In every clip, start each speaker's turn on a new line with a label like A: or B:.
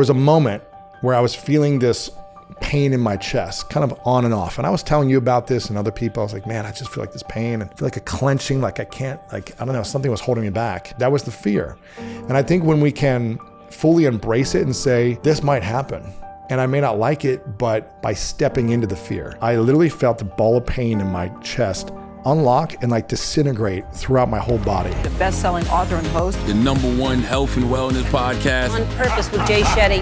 A: was a moment where I was feeling this pain in my chest, kind of on and off. And I was telling you about this and other people. I was like, man, I just feel like this pain and feel like a clenching, like I can't, like, I don't know, something was holding me back. That was the fear. And I think when we can fully embrace it and say, this might happen, and I may not like it, but by stepping into the fear, I literally felt the ball of pain in my chest unlock and like disintegrate throughout my whole body.
B: The best-selling author and host.
C: The #1 health and wellness podcast.
B: On Purpose with Jay Shetty.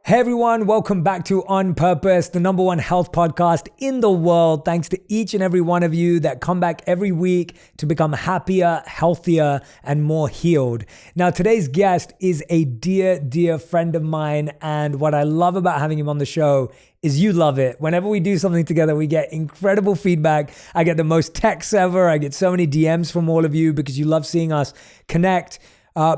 D: Hey everyone, welcome back to On Purpose, the #1 health podcast in the world. Thanks to each and every one of you that come back every week to become happier, healthier, and more healed. Now, today's guest is a dear, dear friend of mine. And what I love about having him on the show is you love it. Whenever we do something together, we get incredible feedback. I get the most texts ever. I get so many DMs from all of you because you love seeing us connect.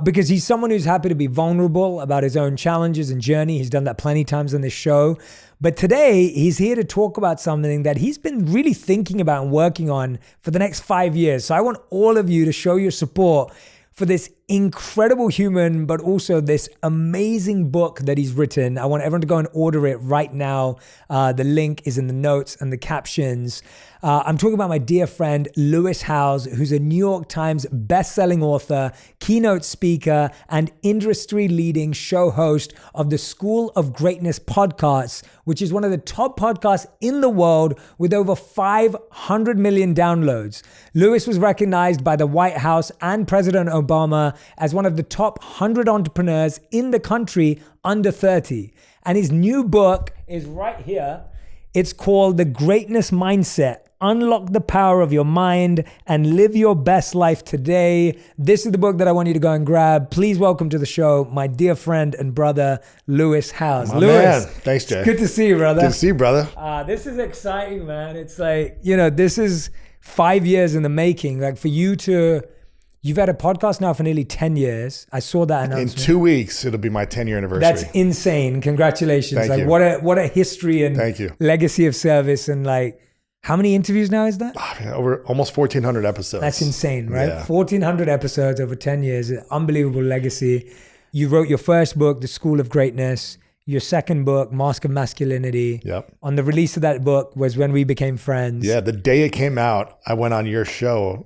D: Because he's someone who's happy to be vulnerable about his own challenges and journey. He's done that plenty of times on this show. But today, he's here to talk about something that he's been really thinking about and working on for the next 5 years. So I want all of you to show your support for this incredible human, but also this amazing book that he's written. I want everyone to go and order it right now. The link is in the notes and the captions. I'm talking about my dear friend, Lewis Howes, who's a New York Times bestselling author, keynote speaker, and industry-leading show host of the School of Greatness podcast, which is one of the top podcasts in the world with over 500 million downloads. Lewis was recognized by the White House and President Obama as one of the top 100 entrepreneurs in the country under 30. And his new book is right here. It's called The Greatness Mindset. Unlock the power of your mind and live your best life today. This is the book that I want you to go and grab. Please welcome to the show my dear friend and brother, Lewis Howes.
A: Lewis, man. Thanks, Jay.
D: Good to see you, brother.
A: Good to see you, brother.
D: This is exciting, man. It's like, this is 5 years in the making. Like for you to, you've had a podcast now for nearly 10 years. I saw that announcement.
A: In 2 weeks, it'll be my 10-year anniversary.
D: That's insane. Congratulations.
A: Thank you.
D: What a history and
A: Thank you.
D: Legacy of service. And like, how many interviews now is that?
A: Over almost 1,400 episodes.
D: That's insane, right?
A: Yeah.
D: 1,400 episodes over 10 years. Unbelievable legacy. You wrote your first book, The School of Greatness. Your second book, Mask of Masculinity.
A: Yep.
D: On the release of that book was when we became friends.
A: Yeah, the day it came out, I went on your show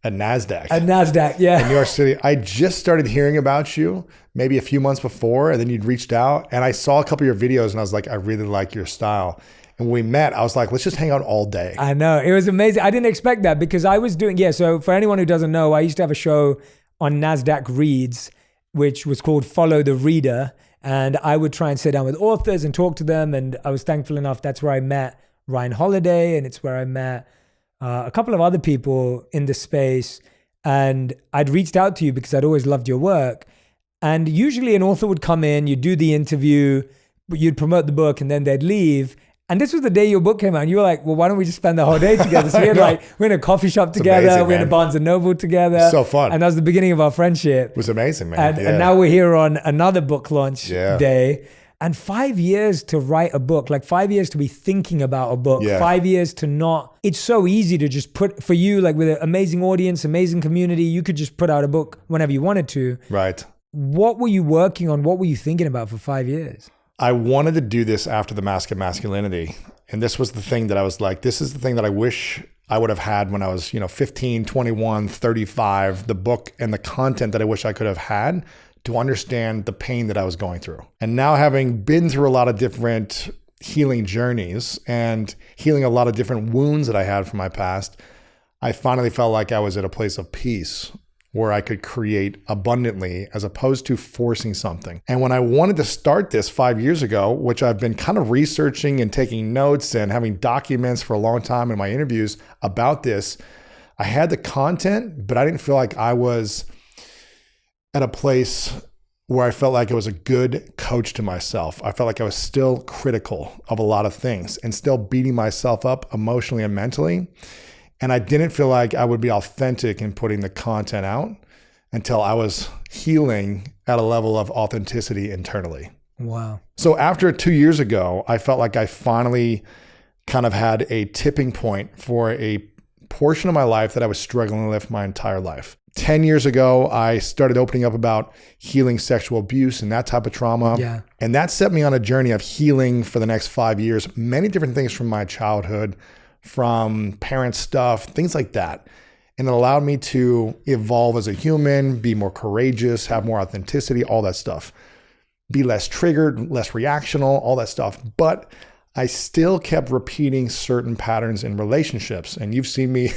A: at NASDAQ.
D: At NASDAQ, yeah.
A: In New York City. I just started hearing about you maybe a few months before, and then you'd reached out. And I saw a couple of your videos, and I was like, I really like your style. And when we met, I was like, let's just hang out all day.
D: I know. It was amazing. I didn't expect that because I was doing, so for anyone who doesn't know, I used to have a show on NASDAQ Reads, which was called Follow the Reader. And I would try and sit down with authors and talk to them. And I was thankful enough, that's where I met Ryan Holiday. And it's where I met a couple of other people in the space. And I'd reached out to you because I'd always loved your work. And usually an author would come in, you'd do the interview, you'd promote the book, and then they'd leave. And this was the day your book came out. And you were like, well, why don't we just spend the whole day together? So we had we're in a coffee shop together.
A: Amazing,
D: we're in a Barnes & Noble together.
A: So fun.
D: And that was the beginning of our friendship.
A: It was amazing, man.
D: And now we're here on another book launch day. And 5 years to write a book, like 5 years to be thinking about a book, 5 years to not, it's so easy to just put, for you, like with an amazing audience, amazing community, you could just put out a book whenever you wanted to.
A: Right.
D: What were you working on? What were you thinking about for 5 years?
A: I wanted to do this after the Mask of Masculinity. And this was the thing that I was like, this is the thing that I wish I would have had when I was, 15, 21, 35, the book and the content that I wish I could have had to understand the pain that I was going through. And now having been through a lot of different healing journeys and healing a lot of different wounds that I had from my past, I finally felt like I was at a place of peace where I could create abundantly as opposed to forcing something. And when I wanted to start this 5 years ago, which I've been kind of researching and taking notes and having documents for a long time in my interviews about this, I had the content, but I didn't feel like I was at a place where I felt like I was a good coach to myself. I felt like I was still critical of a lot of things and still beating myself up emotionally and mentally. And I didn't feel like I would be authentic in putting the content out until I was healing at a level of authenticity internally.
D: Wow.
A: So after 2 years ago, I felt like I finally kind of had a tipping point for a portion of my life that I was struggling with my entire life. 10 years ago, I started opening up about healing sexual abuse and that type of trauma.
D: Yeah.
A: And that set me on a journey of healing for the next 5 years, many different things from my childhood, from parent stuff, things like that. And it allowed me to evolve as a human, be more courageous, have more authenticity, all that stuff. Be less triggered, less reactional, all that stuff. But I still kept repeating certain patterns in relationships. And you've seen me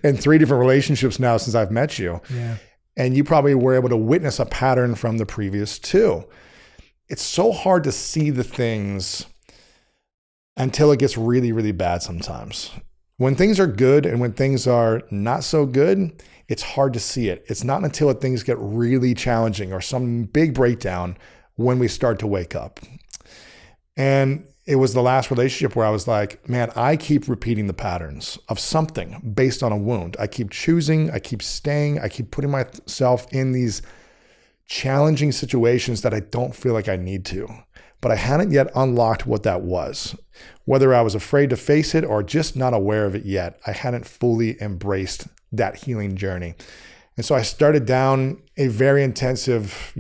A: in 3 different relationships now since I've met you.
D: Yeah.
A: And you probably were able to witness a pattern from the previous 2. It's so hard to see the things until it gets really, really bad sometimes. When things are good and when things are not so good, it's hard to see it. It's not until things get really challenging or some big breakdown when we start to wake up. And it was the last relationship where I was like, man, I keep repeating the patterns of something based on a wound. I keep choosing, I keep staying, I keep putting myself in these challenging situations that I don't feel like I need to. But I hadn't yet unlocked what that was. Whether I was afraid to face it or just not aware of it yet, I hadn't fully embraced that healing journey. And so I started down a very intensive,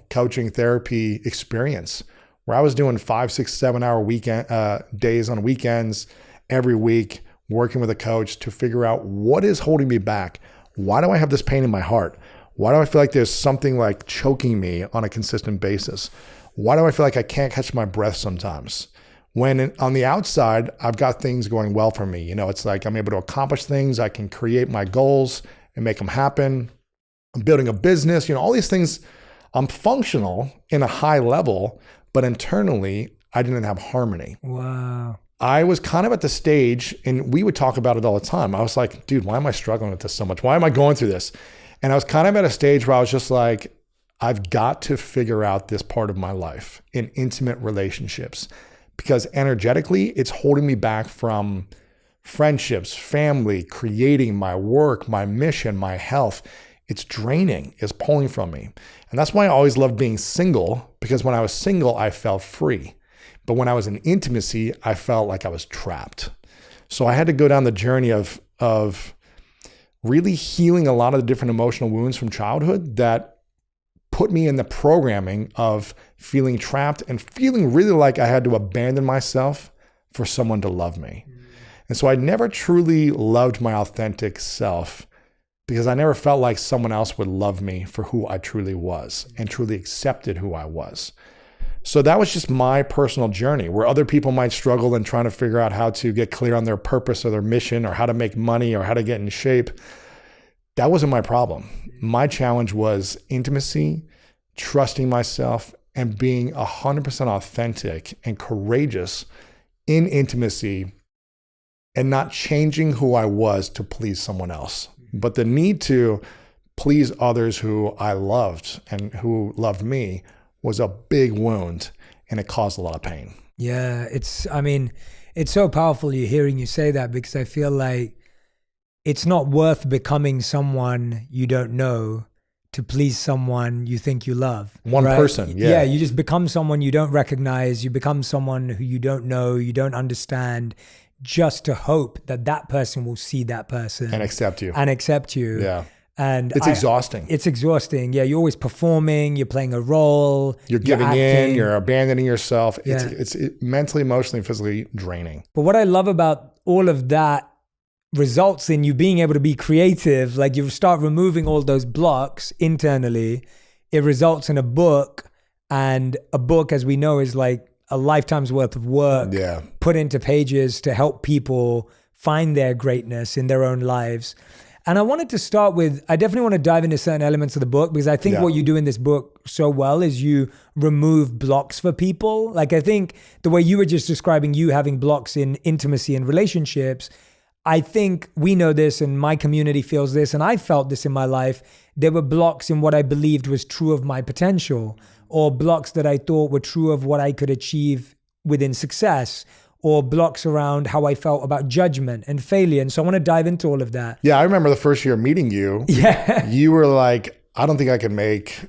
A: coaching therapy experience where I was doing 5, 6, 7 hour weekend days on weekends every week, working with a coach to figure out what is holding me back. Why do I have this pain in my heart? Why do I feel like there's something like choking me on a consistent basis? Why do I feel like I can't catch my breath sometimes? When on the outside, I've got things going well for me. It's like I'm able to accomplish things. I can create my goals and make them happen. I'm building a business, all these things. I'm functional in a high level, but internally, I didn't have harmony.
D: Wow.
A: I was kind of at the stage, and we would talk about it all the time. I was like, dude, why am I struggling with this so much? Why am I going through this? And I was kind of at a stage where I was just like, I've got to figure out this part of my life in intimate relationships, because energetically, it's holding me back from friendships, family, creating my work, my mission, my health. It's draining, it's pulling from me. And that's why I always loved being single, because when I was single, I felt free. But when I was in intimacy, I felt like I was trapped. So I had to go down the journey of really healing a lot of the different emotional wounds from childhood that put me in the programming of feeling trapped and feeling really like I had to abandon myself for someone to love me. And so I never truly loved my authentic self, because I never felt like someone else would love me for who I truly was and truly accepted who I was. So that was just my personal journey, where other people might struggle in trying to figure out how to get clear on their purpose or their mission or how to make money or how to get in shape. That wasn't my problem. My challenge was intimacy, trusting myself, and being 100% authentic and courageous in intimacy and not changing who I was to please someone else. But the need to please others who I loved and who loved me was a big wound, and it caused a lot of pain.
D: Yeah, it's so powerful hearing you say that, because I feel like it's not worth becoming someone you don't know to please someone you think you love.
A: One
D: right?
A: person, yeah.
D: Yeah, you just become someone you don't recognize. You become someone who you don't know, you don't understand, just to hope that that person will see that person.
A: And accept you.
D: Yeah. And
A: it's exhausting.
D: It's exhausting. Yeah, you're always performing, you're playing a role.
A: You're giving in, you're abandoning yourself.
D: Yeah.
A: It's mentally, emotionally, physically draining.
D: But what I love about all of that results in you being able to be creative. Like, you start removing all those blocks internally. It results in a book, and a book, as we know, is like a lifetime's worth of work put into pages to help people find their greatness in their own lives. And I wanted to start with, I definitely want to dive into certain elements of the book, because I think what you do in this book so well is you remove blocks for people. Like, I think the way you were just describing you having blocks in intimacy and relationships, I think we know this, and my community feels this, and I felt this in my life. There were blocks in what I believed was true of my potential, or blocks that I thought were true of what I could achieve within success, or blocks around how I felt about judgment and failure. And so I want to dive into all of that.
A: Yeah, I remember the first year meeting you.
D: Yeah.
A: You were like, I don't think I can make,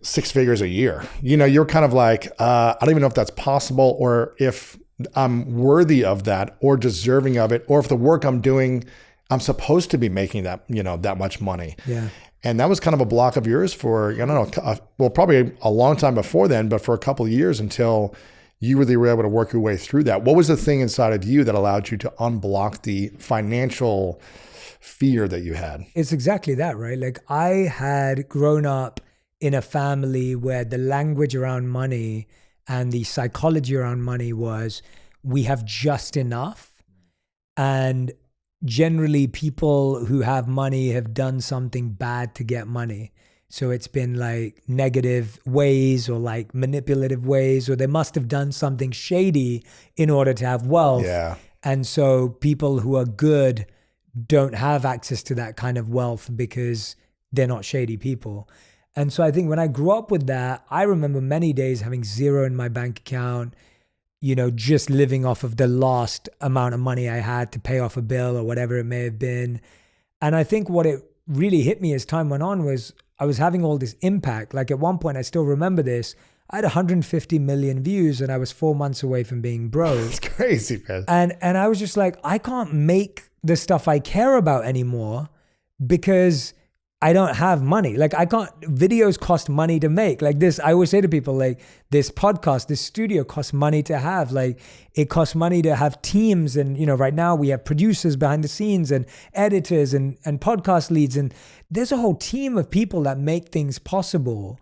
A: 6 figures a year. You're kind of like, I don't even know if that's possible, or if I'm worthy of that or deserving of it, or if the work I'm doing, I'm supposed to be making that, that much money.
D: Yeah.
A: And that was kind of a block of yours for, I don't know, well, probably a long time before then, but for a couple of years until you really were able to work your way through that. What was the thing inside of you that allowed you to unblock the financial fear that you had?
D: It's exactly that, right? Like I had grown up in a family where the language around money and the psychology around money was we have just enough. And generally people who have money have done something bad to get money. So it's been like negative ways or like manipulative ways, or they must have done something shady in order to have wealth.
A: Yeah.
D: And so people who are good don't have access to that kind of wealth because they're not shady people. And so I think when I grew up with that, I remember many days having zero in my bank account, just living off of the last amount of money I had to pay off a bill or whatever it may have been. And I think what it really hit me as time went on was I was having all this impact. Like at one point, I still remember this, I had 150 million views and I was 4 months away from being broke.
A: It's crazy, man.
D: And I was just like, I can't make the stuff I care about anymore because I don't have money. Like videos cost money to make. Like this, I always say to people, like this podcast, this studio costs money to have. Like it costs money to have teams. And, right now we have producers behind the scenes and editors and podcast leads. And there's a whole team of people that make things possible.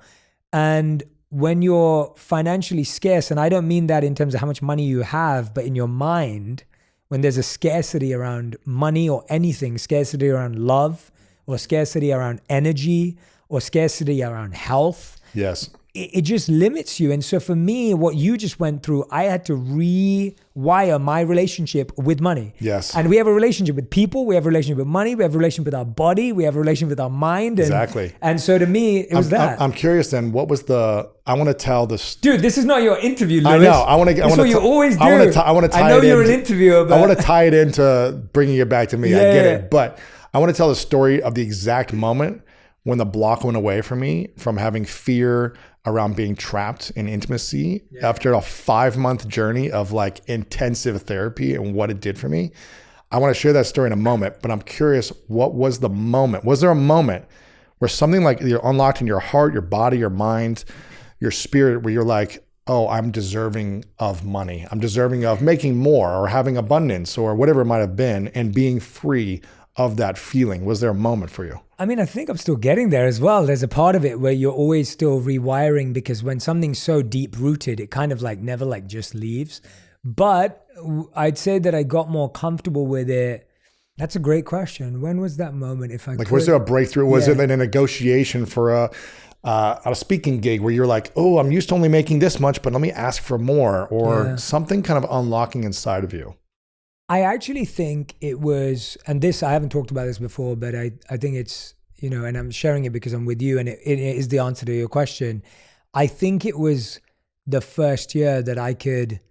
D: And when you're financially scarce, and I don't mean that in terms of how much money you have, but in your mind, when there's a scarcity around money or anything, scarcity around love, or scarcity around energy, or scarcity around health.
A: Yes.
D: It just limits you. And so for me, what you just went through, I had to rewire my relationship with money.
A: Yes.
D: And we have a relationship with people, we have a relationship with money, we have a relationship with our body, we have a relationship with our mind.
A: Exactly.
D: And so to me, it was that.
A: I'm curious then, what was I want to tell this.
D: Dude, this is not your interview, Lewis.
A: I know.
D: This is what you always do.
A: I want to tie it in.
D: I know you're an interviewer, but
A: I want to tie it into bringing it back to me.
D: Yeah.
A: I get it. But I want to tell the story of the exact moment when the block went away from me from having fear around being trapped in intimacy after a 5-month journey of like intensive therapy and what it did for me. I want to share that story in a moment, but I'm curious, what was the moment? Was there a moment where something like you're unlocked in your heart, your body, your mind, your spirit, where you're like, oh, I'm deserving of money. I'm deserving of making more or having abundance or whatever it might have been, and being free of that feeling? Was there a moment for you?
D: I mean, I think I'm still getting there as well. There's a part of it where you're always still rewiring, because when something's so deep rooted, it kind of like never like just leaves. But I'd say that I got more comfortable with it. That's a great question. When was that moment?
A: Was there a breakthrough? Was it in a negotiation for a speaking gig where you're like, oh, I'm used to only making this much, but let me ask for more, or something kind of unlocking inside of you?
D: I actually think it was, and this, I haven't talked about this before, but I think it's, and I'm sharing it because I'm with you, and it is the answer to your question. I think it was the first year that I could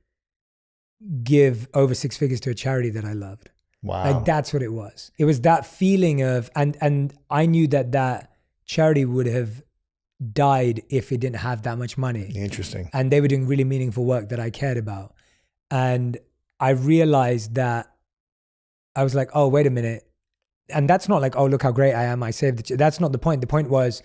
D: give over 6 figures to a charity that I loved.
A: Wow.
D: Like that's what it was. It was that feeling of, and I knew that charity would have died if it didn't have that much money.
A: Interesting.
D: And they were doing really meaningful work that I cared about. And I realized that I was like, oh, wait a minute. And that's not like, oh, look how great I am. I saved that's not the point. The point was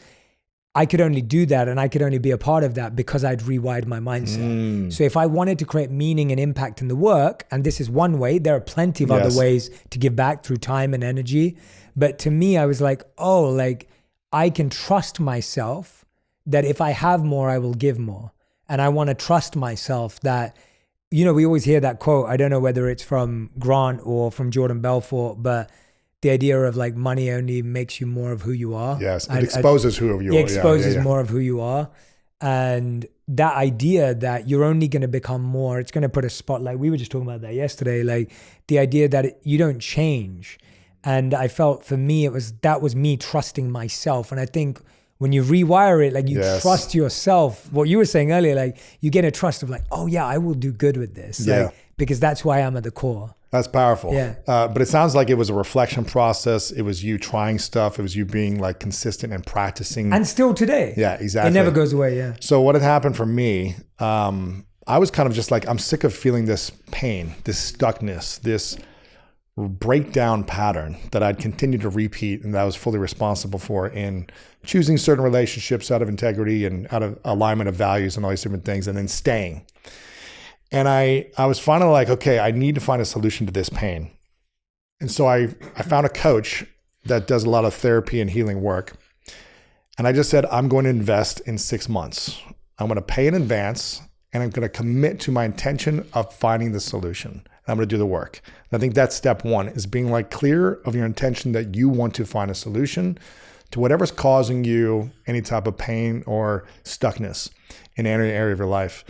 D: I could only do that, and I could only be a part of that because I'd rewired my mindset. So if I wanted to create meaning and impact in the work, and this is one way, there are plenty of other ways to give back through time and energy. But to me, I was like, oh, like I can trust myself that if I have more, I will give more. And I want to trust myself that, we always hear that quote. I don't know whether it's from Grant or from Jordan Belfort, but the idea of like money only makes you more of who you are.
A: Yes, it exposes who you are.
D: It exposes more of who you are. And that idea that you're only going to become more, it's going to put a spotlight. We were just talking about that yesterday, like the idea that you don't change. And I felt for me, that was me trusting myself. And I think when you rewire it, like you trust yourself, what you were saying earlier, like you get a trust of like, oh yeah, I will do good with this. Like, because that's who I am at the core.
A: That's powerful.
D: Yeah.
A: But it sounds like it was a reflection process. It was you trying stuff. It was you being like consistent and practicing.
D: And still today.
A: Yeah, exactly.
D: It never goes away. Yeah.
A: So what had happened for me, I was kind of just like, I'm sick of feeling this pain, this stuckness, this breakdown pattern that I'd continued to repeat and that I was fully responsible for in choosing certain relationships out of integrity and out of alignment of values and all these different things, and then staying. And I was finally like, okay, I need to find a solution to this pain. And so I found a coach that does a lot of therapy and healing work. And I just said, I'm going to invest in 6 months. I'm going to pay in advance, and I'm going to commit to my intention of finding the solution. And I'm going to do the work. And I think that's step one, is being like clear of your intention that you want to find a solution to whatever's causing you any type of pain or stuckness in any area of your life.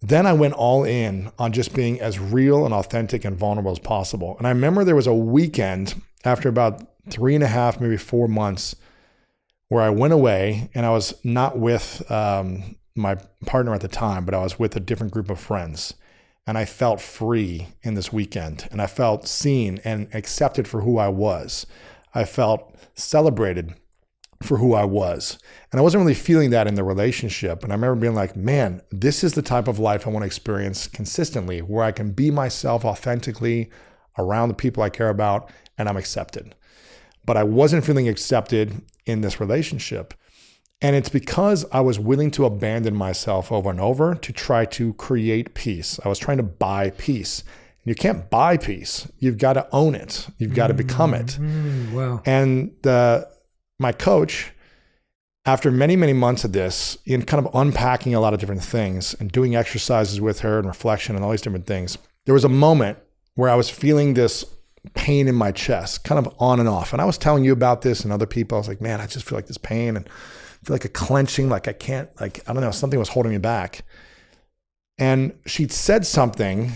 A: Then I went all in on just being as real and authentic and vulnerable as possible. And I remember there was a weekend after about 3.5, maybe 4 months, where I went away, and I was not with my partner at the time, but I was with a different group of friends. And I felt free in this weekend, and I felt seen and accepted for who I was. I felt celebrated for who I was. And I wasn't really feeling that in the relationship. And I remember being like, man, this is the type of life I want to experience consistently, where I can be myself authentically around the people I care about, and I'm accepted. But I wasn't feeling accepted in this relationship. And it's because I was willing to abandon myself over and over to try to create peace. I was trying to buy peace. You can't buy peace. You've got to own it. You've got to become it.
D: Wow.
A: And my coach, after many, many months of this, in kind of unpacking a lot of different things and doing exercises with her and reflection and all these different things, there was a moment where I was feeling this pain in my chest, kind of on and off. And I was telling you about this and other people. I was like, man, I just feel like this pain and I feel like a clenching, like I can't, like, I don't know, something was holding me back. And she'd said something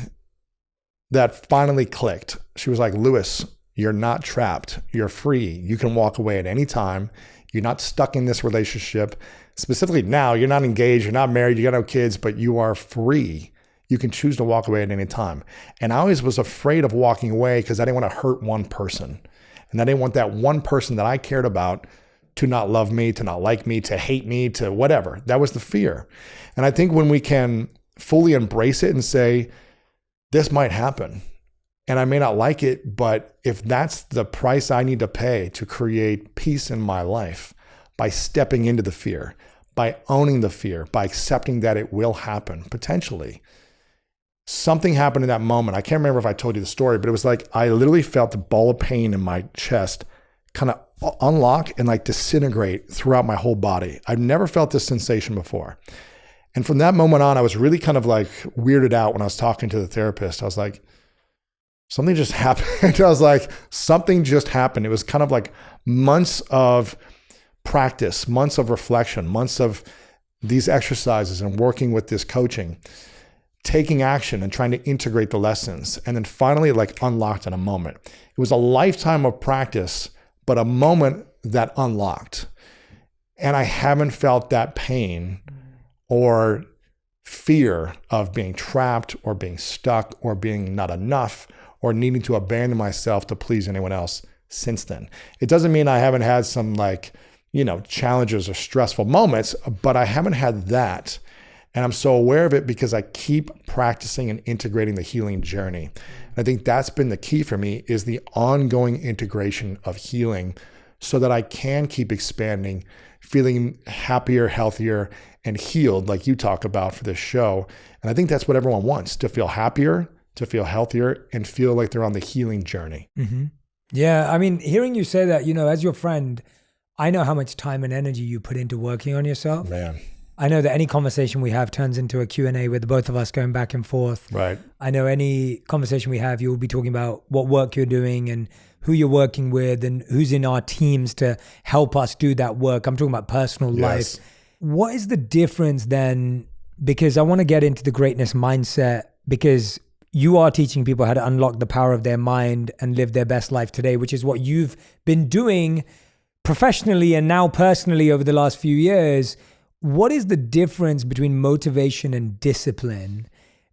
A: that finally clicked. She was like, Lewis, you're not trapped. You're free. You can walk away at any time. You're not stuck in this relationship. Specifically now, you're not engaged, you're not married, you got no kids, but you are free. You can choose to walk away at any time. And I always was afraid of walking away because I didn't want to hurt one person. And I didn't want that one person that I cared about to not love me, to not like me, to hate me, to whatever. That was the fear. And I think when we can fully embrace it and say, this might happen, and I may not like it, but if that's the price I need to pay to create peace in my life, by stepping into the fear, by owning the fear, by accepting that it will happen, potentially. Something happened in that moment. I can't remember if I told you the story, but it was like I literally felt the ball of pain in my chest kind of unlock and like disintegrate throughout my whole body. I've never felt this sensation before. And from that moment on, I was really kind of like weirded out when I was talking to the therapist. I was like, something just happened. I was like, something just happened. It was kind of like months of practice, months of reflection, months of these exercises and working with this coaching, taking action and trying to integrate the lessons. And then finally, like unlocked in a moment. It was a lifetime of practice, but a moment that unlocked. And I haven't felt that pain or fear of being trapped or being stuck or being not enough or needing to abandon myself to please anyone else since then. It doesn't mean I haven't had some challenges or stressful moments, but I haven't had that. And I'm so aware of it because I keep practicing and integrating the healing journey. I think that's been the key for me, is the ongoing integration of healing so that I can keep expanding, feeling happier, healthier, and healed, like you talk about for this show. And I think that's what everyone wants, to feel happier, to feel healthier, and feel like they're on the healing journey.
D: Mm-hmm. Yeah, I mean, hearing you say that, as your friend, I know how much time and energy you put into working on yourself.
A: Man.
D: I know that any conversation we have turns into a Q&A with both of us going back and forth.
A: Right.
D: I know any conversation we have, you'll be talking about what work you're doing and who you're working with and who's in our teams to help us do that work. I'm talking about personal life. What is the difference then? Because I want to get into the greatness mindset, because you are teaching people how to unlock the power of their mind and live their best life today, which is what you've been doing professionally and now personally over the last few years. What is the difference between motivation and discipline?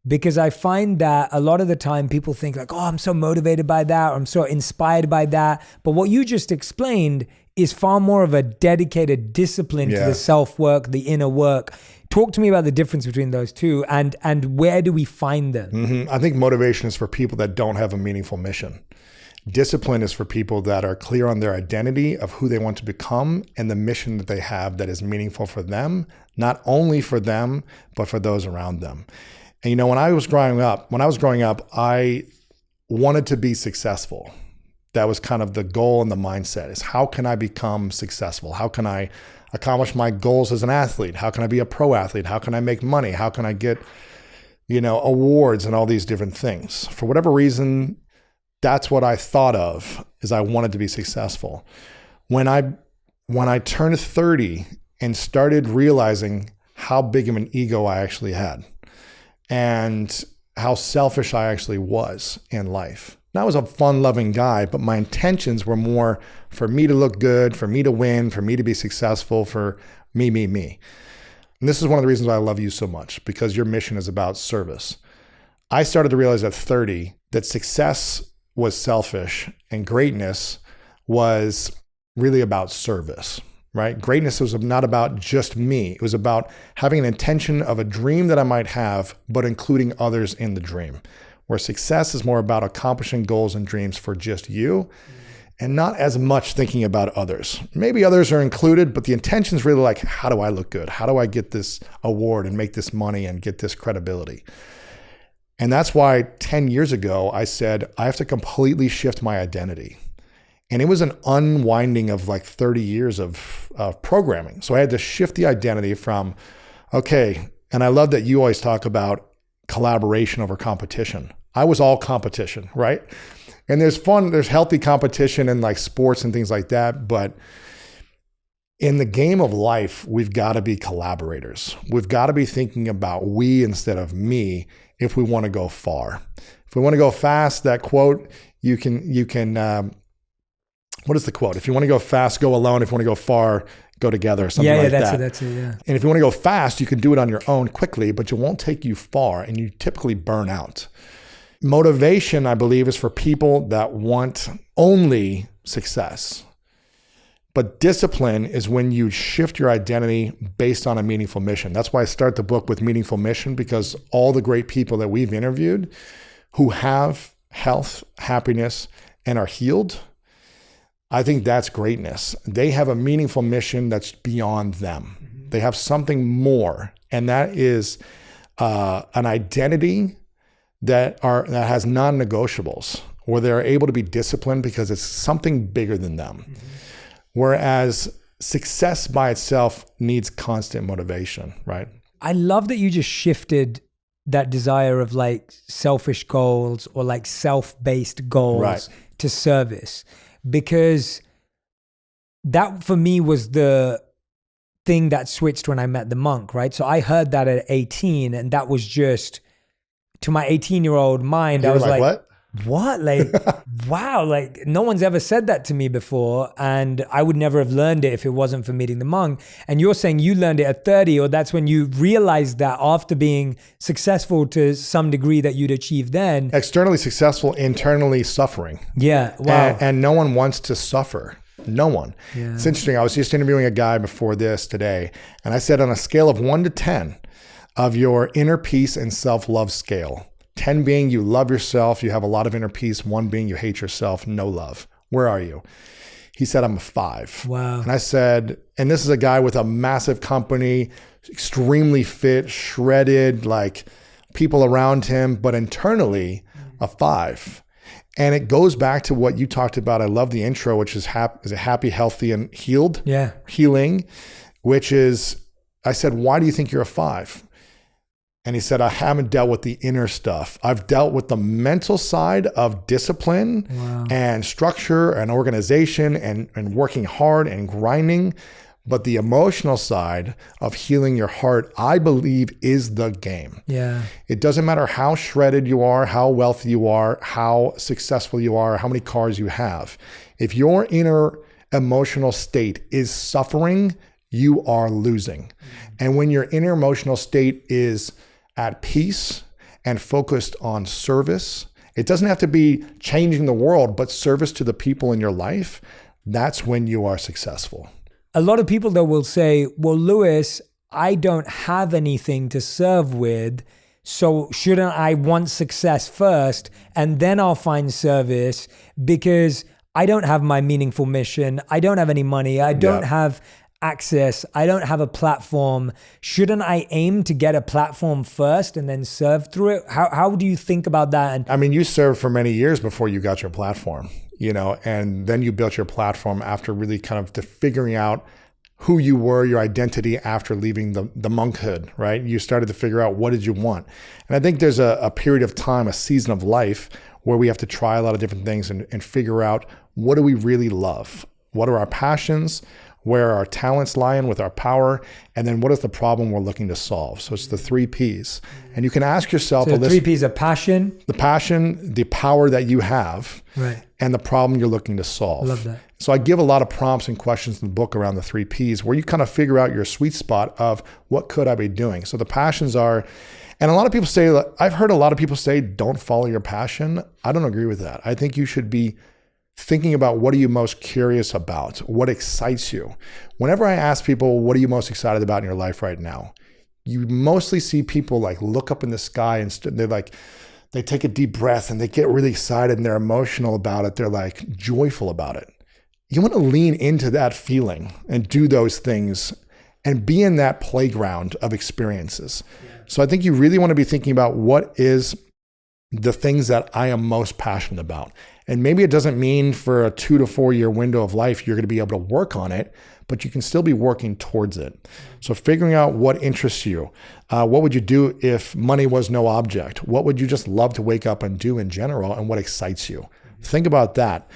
D: Because I find that a lot of the time people think like, oh, I'm so motivated by that, or I'm so inspired by that. But what you just explained is far more of a dedicated discipline to the self-work, the inner work. Talk to me about the difference between those two, and where do we find them?
A: Mm-hmm. I think motivation is for people that don't have a meaningful mission. Discipline is for people that are clear on their identity of who they want to become and the mission that they have that is meaningful for them, not only for them, but for those around them. And when I was growing up, I wanted to be successful. That was kind of the goal and the mindset is how can I become successful? How can I accomplish my goals as an athlete? How can I be a pro athlete? How can I make money? How can I get, awards and all these different things? For whatever reason, that's what I thought of is I wanted to be successful. When I turned 30 and started realizing how big of an ego I actually had and how selfish I actually was in life. And I was a fun-loving guy, but my intentions were more for me to look good, for me to win, for me to be successful, for me. And this is one of the reasons why I love you so much, because your mission is about service. I started to realize at 30 that success was selfish and greatness was really about service, right? Greatness was not about just me. It was about having an intention of a dream that I might have, but including others in the dream. Where success is more about accomplishing goals and dreams for just you and not as much thinking about others. Maybe others are included, but the intention is really like, how do I look good? How do I get this award and make this money and get this credibility? And that's why 10 years ago, I said, I have to completely shift my identity. And it was an unwinding of like 30 years of programming. So I had to shift the identity from, okay, and I love that you always talk about collaboration over competition. I was all competition, right? And there's healthy competition in like sports and things like that. But in the game of life, we've got to be collaborators. We've got to be thinking about we instead of me if we want to go far. If we want to go fast, that quote, you can. What is the quote? If you want to go fast, go alone. If you want to go far, go together, something like that.
D: That's it, yeah.
A: And if you want to go fast, you can do it on your own quickly, but it won't take you far and you typically burn out. Motivation, I believe, is for people that want only success. But discipline is when you shift your identity based on a meaningful mission. That's why I start the book with meaningful mission, because all the great people that we've interviewed who have health, happiness, and are healed, I think that's greatness. They have a meaningful mission that's beyond them. Mm-hmm. They have something more, and that is an identity that has non-negotiables, where they're able to be disciplined because it's something bigger than them. Mm-hmm. Whereas success by itself needs constant motivation, right?
D: I love that you just shifted that desire of like selfish goals or like self-based goals to service. Because that for me was the thing that switched when I met the monk, right? So I heard that at 18, and that was just, to my 18-year-old mind, I was like, what? Like, wow, like no one's ever said that to me before. And I would never have learned it if it wasn't for meeting the monk. And you're saying you learned it at 30, or that's when you realized that after being successful to some degree that you'd achieved then.
A: Externally successful, internally suffering.
D: Yeah, wow.
A: And no one wants to suffer. No one. Yeah. It's interesting. I was just interviewing a guy before this today, and I said on a scale of 1 to 10 of your inner peace and self-love scale, 10 being you love yourself, you have a lot of inner peace, 1 being you hate yourself, no love. Where are you? He said, I'm a 5.
D: Wow.
A: And I said, and this is a guy with a massive company, extremely fit, shredded, like people around him, but internally a 5. And it goes back to what you talked about. I love the intro, which is happy, healthy, and healed.
D: Yeah.
A: Healing, which is, I said, why do you think you're a 5? And he said, I haven't dealt with the inner stuff. I've dealt with the mental side of discipline and structure and organization and working hard and grinding. But the emotional side of healing your heart, I believe, is the game.
D: Yeah.
A: It doesn't matter how shredded you are, how wealthy you are, how successful you are, how many cars you have. If your inner emotional state is suffering, you are losing. And when your inner emotional state is at peace and focused on service, it doesn't have to be changing the world, but service to the people in your life, that's when you are successful.
D: A lot of people though will say, well, Lewis, I don't have anything to serve with, So shouldn't I want success first and then I'll find service because I don't have my meaningful mission. I don't have any money. I don't have access. I don't have a platform. Shouldn't I aim to get a platform first and then serve through it? How do you think about that? And
A: I mean, you served for many years before you got your platform, and then you built your platform after really kind of figuring out who you were, your identity after leaving the monkhood, right? You started to figure out what did you want. And I think there's a period of time, a season of life where we have to try a lot of different things and figure out what do we really love? What are our passions? Where our talents lie in with our power, and then what is the problem we're looking to solve? So it's the 3 Ps. And you can ask yourself,
D: so the 3 Ps are passion,
A: the power that you have,
D: right,
A: and the problem you're looking to solve.
D: I love that.
A: So I give a lot of prompts and questions in the book around the 3 Ps where you kind of figure out your sweet spot of what could I be doing? So the passions are, and a lot of people say, I've heard a lot of people say, don't follow your passion. I don't agree with that. I think you should be thinking about what are you most curious about? What excites you? Whenever I ask people, what are you most excited about in your life right now? You mostly see people like look up in the sky and they take a deep breath and they get really excited and they're emotional about it. They're like joyful about it. You want to lean into that feeling and do those things and be in that playground of experiences. Yeah. So I think you really want to be thinking about what is the things that I am most passionate about. And maybe it doesn't mean for a 2 to 4 year window of life, you're going to be able to work on it, but you can still be working towards it. So figuring out what interests you. What would you do if money was no object? What would you just love to wake up and do in general, and what excites you? Think about that.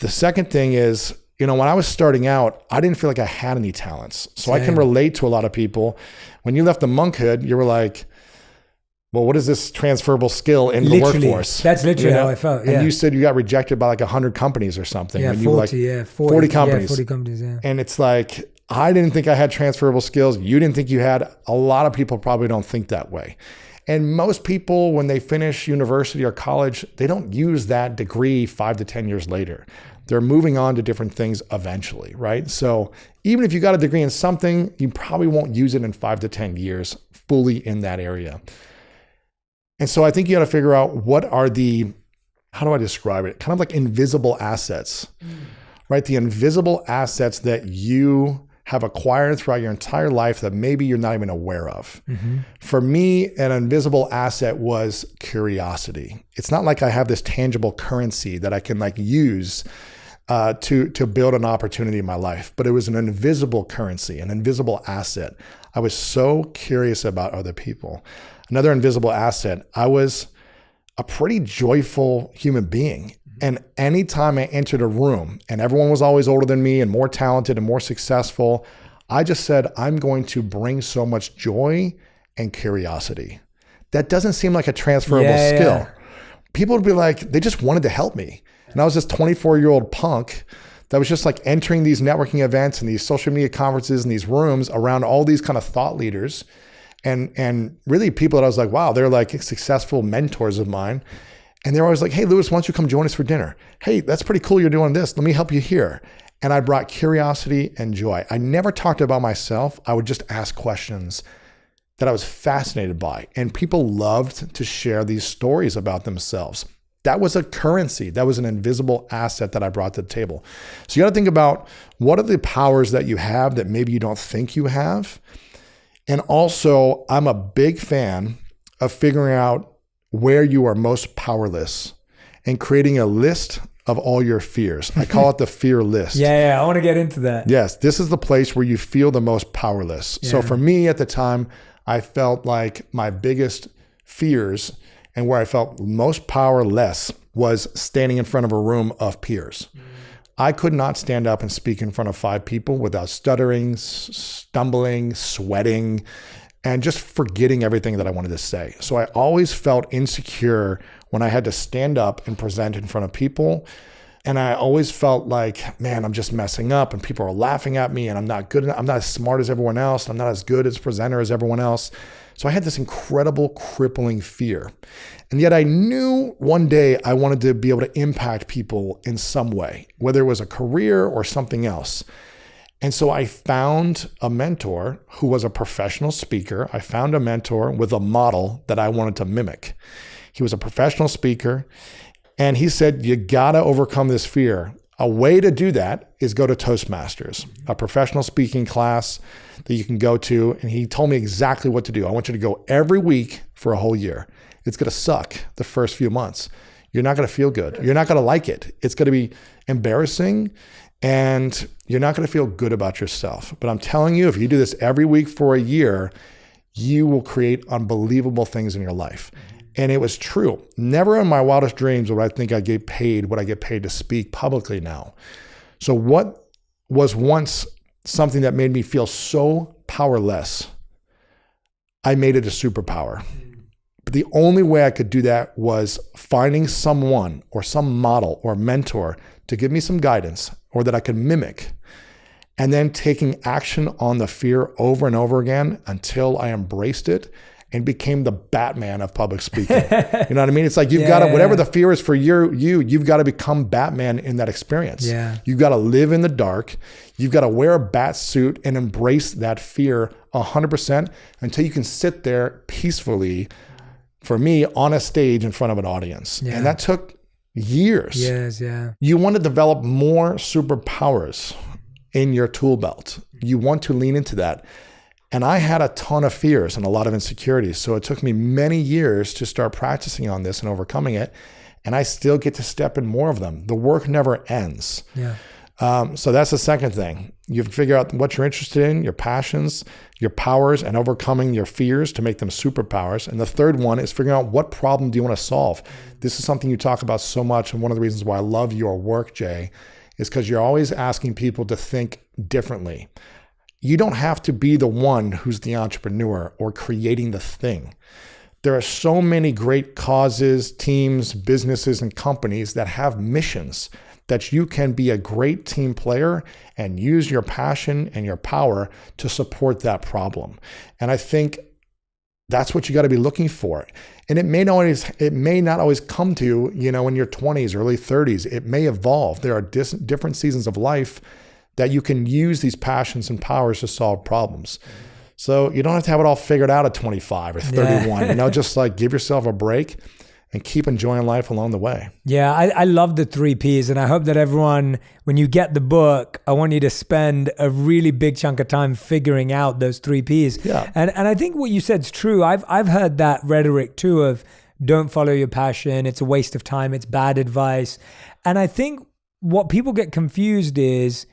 A: The second thing is, when I was starting out, I didn't feel like I had any talents. So I can relate to a lot of people. When you left the monkhood, you were like, well, what is this transferable skill in the workforce?
D: That's literally how I felt. Yeah.
A: And you said you got rejected by like 100 companies or something.
D: Yeah,
A: and
D: 40
A: companies.
D: Yeah, 40 companies, yeah.
A: And it's like, I didn't think I had transferable skills. You didn't think you had. A lot of people probably don't think that way. And most people, when they finish university or college, they don't use that degree 5 to 10 years later. They're moving on to different things eventually, right? So even if you got a degree in something, you probably won't use it in 5 to 10 years fully in that area. And so I think you got to figure out what are how do I describe it? Kind of like invisible assets, right? The invisible assets that you have acquired throughout your entire life that maybe you're not even aware of. Mm-hmm. For me, an invisible asset was curiosity. It's not like I have this tangible currency that I can use to build an opportunity in my life, but it was an invisible currency, an invisible asset. I was so curious about other people. Another invisible asset, I was a pretty joyful human being. And anytime I entered a room and everyone was always older than me and more talented and more successful, I just said, I'm going to bring so much joy and curiosity. That doesn't seem like a transferable skill. Yeah. People would be like, they just wanted to help me. And I was this 24-year-old punk that was just entering these networking events and these social media conferences and these rooms around all these kind of thought leaders. And really people that I was like, wow, they're like successful mentors of mine. And they're always like, hey, Lewis, why don't you come join us for dinner? Hey, that's pretty cool you're doing this. Let me help you here. And I brought curiosity and joy. I never talked about myself. I would just ask questions that I was fascinated by. And people loved to share these stories about themselves. That was a currency. That was an invisible asset that I brought to the table. So you got to think about what are the powers that you have that maybe you don't think you have. And also, I'm a big fan of figuring out where you are most powerless and creating a list of all your fears. I call it the fear list.
D: Yeah, I want to get into that.
A: Yes, this is the place where you feel the most powerless. Yeah. So for me at the time, I felt like my biggest fears and where I felt most powerless was standing in front of a room of peers. I could not stand up and speak in front of 5 people without stuttering, stumbling, sweating, and just forgetting everything that I wanted to say. So I always felt insecure when I had to stand up and present in front of people. And I always felt like, man, I'm just messing up and people are laughing at me and I'm not good enough. I'm not as smart as everyone else. I'm not as good as a presenter as everyone else. So I had this incredible crippling fear. And yet I knew one day I wanted to be able to impact people in some way, whether it was a career or something else. And so I found a mentor who was a professional speaker. I found a mentor with a model that I wanted to mimic. He was a professional speaker, and he said, you gotta overcome this fear. A way to do that is go to Toastmasters, a professional speaking class that you can go to. And he told me exactly what to do. I want you to go every week for a whole year. It's gonna suck the first few months. You're not gonna feel good. You're not gonna like it. It's gonna be embarrassing, and you're not gonna feel good about yourself. But I'm telling you, if you do this every week for a year, you will create unbelievable things in your life. And it was true. Never in my wildest dreams would I think I get paid what I get paid to speak publicly now. So what was once something that made me feel so powerless, I made it a superpower. But the only way I could do that was finding someone or some model or mentor to give me some guidance or that I could mimic, and then taking action on the fear over and over again until I embraced it and became the Batman of public speaking. You know what I mean? It's like you've got to, whatever the fear is for you've got to become Batman in that experience.
D: Yeah.
A: You've got to live in the dark. You've got to wear a bat suit and embrace that fear 100% until you can sit there peacefully, for me, on a stage in front of an audience.
D: Yeah.
A: And that took years.
D: Yes, yeah.
A: You want to develop more superpowers in your tool belt. You want to lean into that. And I had a ton of fears and a lot of insecurities. So it took me many years to start practicing on this and overcoming it. And I still get to step in more of them. The work never ends.
D: Yeah.
A: So that's the second thing. You have to figure out what you're interested in, your passions, your powers, and overcoming your fears to make them superpowers. And the third one is figuring out what problem do you want to solve. This is something you talk about so much. And one of the reasons why I love your work, Jay, is because you're always asking people to think differently. You don't have to be the one who's the entrepreneur or creating the thing. There are so many great causes, teams, businesses, and companies that have missions that you can be a great team player and use your passion and your power to support that problem. And I think that's what you got to be looking for. And it may not always come to you, in your 20s, early 30s. It may evolve. There are different seasons of life that you can use these passions and powers to solve problems. So you don't have to have it all figured out at 25 or 31.
D: Yeah.
A: Just like give yourself a break and keep enjoying life along the way.
D: Yeah, I love the 3 Ps, and I hope that everyone, when you get the book, I want you to spend a really big chunk of time figuring out those 3 Ps.
A: Yeah.
D: And I think what you said is true. I've heard that rhetoric too of don't follow your passion, it's a waste of time, it's bad advice. And I think what people get confused is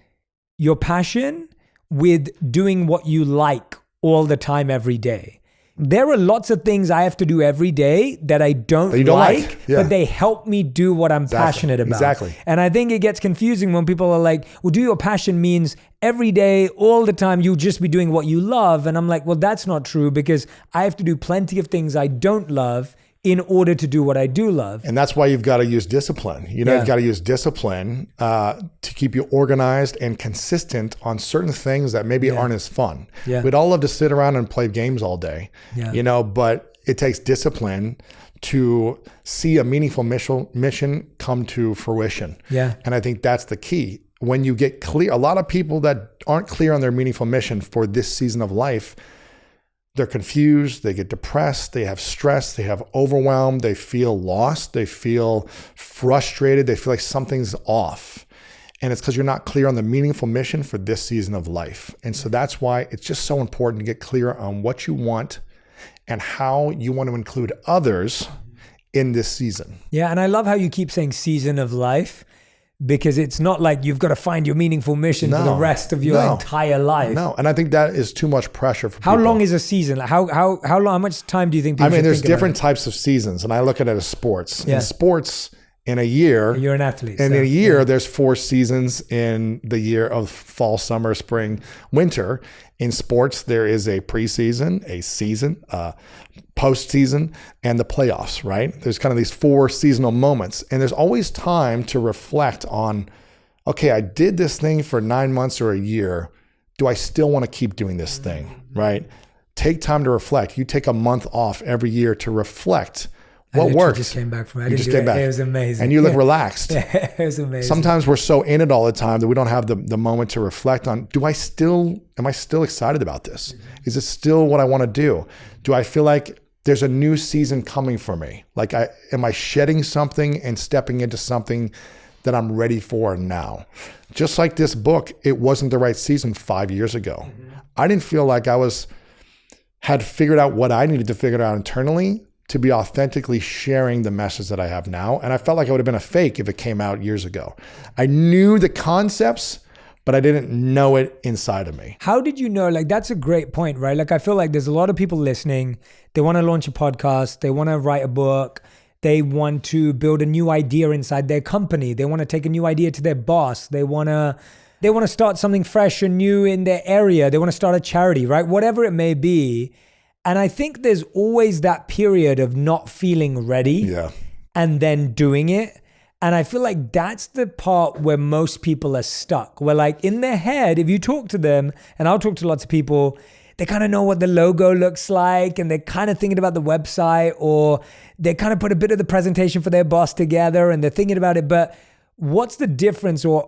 D: your passion with doing what you like all the time every day. There are lots of things I have to do every day that I don't like.
A: Yeah.
D: But they help me do what I'm passionate about.
A: Exactly.
D: And I think it gets confusing when people are like, well, do your passion means every day, all the time, you'll just be doing what you love. And I'm like, well, that's not true, because I have to do plenty of things I don't love in order to do what I do love.
A: And that's why you've got to use discipline. You've got to use discipline to keep you organized and consistent on certain things that maybe aren't as fun.
D: Yeah.
A: We'd all love to sit around and play games all day, but it takes discipline to see a meaningful mission come to fruition.
D: Yeah.
A: And I think that's the key. When you get clear, a lot of people that aren't clear on their meaningful mission for this season of life, they're confused, they get depressed, they have stress, they have overwhelmed, they feel lost, they feel frustrated, they feel like something's off. And it's because you're not clear on the meaningful mission for this season of life. And so that's why it's just so important to get clear on what you want and how you want to include others in this season.
D: Yeah, and I love how you keep saying season of life, because it's not like you've got to find your meaningful mission for the rest of your entire life.
A: No, and I think that is too much pressure for people.
D: How long is a season? Like how long? How much time do you think people should
A: there's
D: think
A: different
D: about
A: types of seasons, and I look at it as sports.
D: Yeah.
A: In sports, in a year,
D: You're an athlete.
A: And
D: so,
A: in a year, there's 4 seasons in the year of fall, summer, spring, winter. In sports, there is a preseason, a season, postseason, and the playoffs, right? There's kind of these 4 seasonal moments. And there's always time to reflect on, okay, I did this thing for 9 months or a year. Do I still want to keep doing this thing, right? Take time to reflect. You take a month off every year to reflect. What worked?
D: Just came back from it.
A: You just came back.
D: It was amazing.
A: And you look relaxed.
D: It was amazing.
A: Sometimes we're so in it all the time that we don't have the moment to reflect on, am I still excited about this? Is it still what I want to do? Do I feel like there's a new season coming for me? Like, am I shedding something and stepping into something that I'm ready for now? Just like this book, it wasn't the right season 5 years ago. I didn't feel like I had figured out what I needed to figure out internally to be authentically sharing the message that I have now. And I felt like I would have been a fake if it came out years ago. I knew the concepts, but I didn't know it inside of me.
D: How did you know? Like, that's a great point, right? Like, I feel like there's a lot of people listening. They want to launch a podcast. They want to write a book. They want to build a new idea inside their company. They want to take a new idea to their boss. They want to start something fresh and new in their area. They want to start a charity, right? Whatever it may be. And I think there's always that period of not feeling ready and then doing it. And I feel like that's the part where most people are stuck. Where, like, in their head, if you talk to them, and I'll talk to lots of people, they kind of know what the logo looks like, and they're kind of thinking about the website, or they kind of put a bit of the presentation for their boss together and they're thinking about it. But what's the difference, or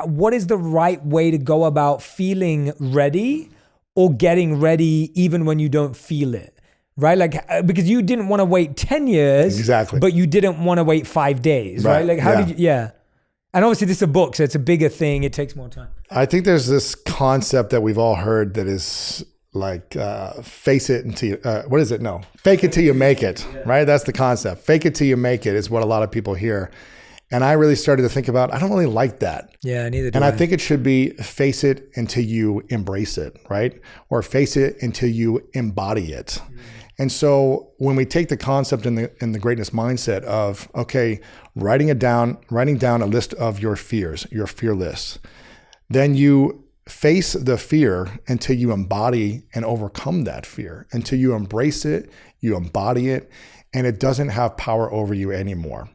D: what is the right way to go about feeling ready or getting ready even when you don't feel it? Right? Like, because you didn't want to wait 10 years,
A: exactly,
D: but you didn't want to wait 5 days, right? Like, how did you, And obviously this is a book, so it's a bigger thing. It takes more time.
A: I think there's this concept that we've all heard that is like, fake it till you make it, right? That's the concept. Fake it till you make it is what a lot of people hear. And I really started to think about, I don't really like that.
D: Yeah, neither do
A: And
D: I.
A: I think it should be face it until you embrace it, right? Or face it until you embody it. And so when we take the concept in the greatness mindset of, okay, writing down a list of your fears, your fear list, then you face the fear until you embody and overcome that fear, until you embrace it, you embody it, and it doesn't have power over you anymore.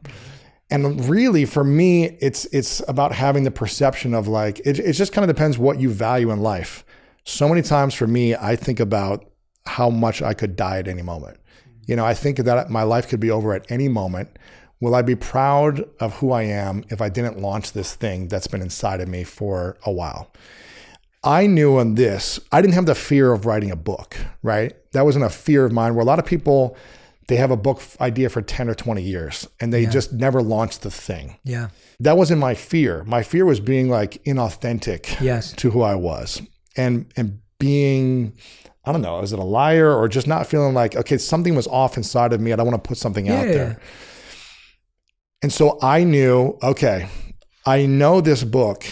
A: And really, for me, it's about having the perception of, like, it just kind of depends what you value in life. So many times for me, I think about how much I could die at any moment. I think that my life could be over at any moment. Will I be proud of who I am if I didn't launch this thing that's been inside of me for a while? I knew on this, I didn't have the fear of writing a book, right? That wasn't a fear of mine, where a lot of people, they have a book idea for 10 or 20 years and they just never launched the thing.
D: Yeah.
A: That wasn't my fear. My fear was being, like, inauthentic to who I was and being, I don't know, is it a liar, or just not feeling like, okay, something was off inside of me. I don't want to put something out there. And so I knew, okay, I know this book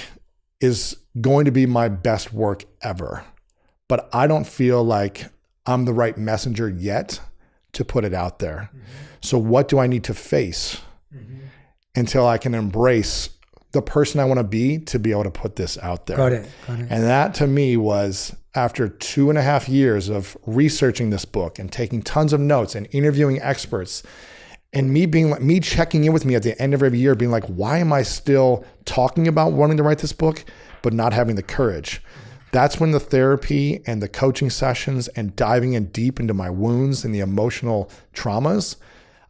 A: is going to be my best work ever, but I don't feel like I'm the right messenger yet to put it out there. So what do I need to face until I can embrace the person I want to be able to put this out there?
D: Got it.
A: And that to me was, after 2.5 years of researching this book and taking tons of notes and interviewing experts, and me checking in with me at the end of every year, being like, why am I still talking about wanting to write this book, but not having the courage? That's when the therapy and the coaching sessions and diving in deep into my wounds and the emotional traumas,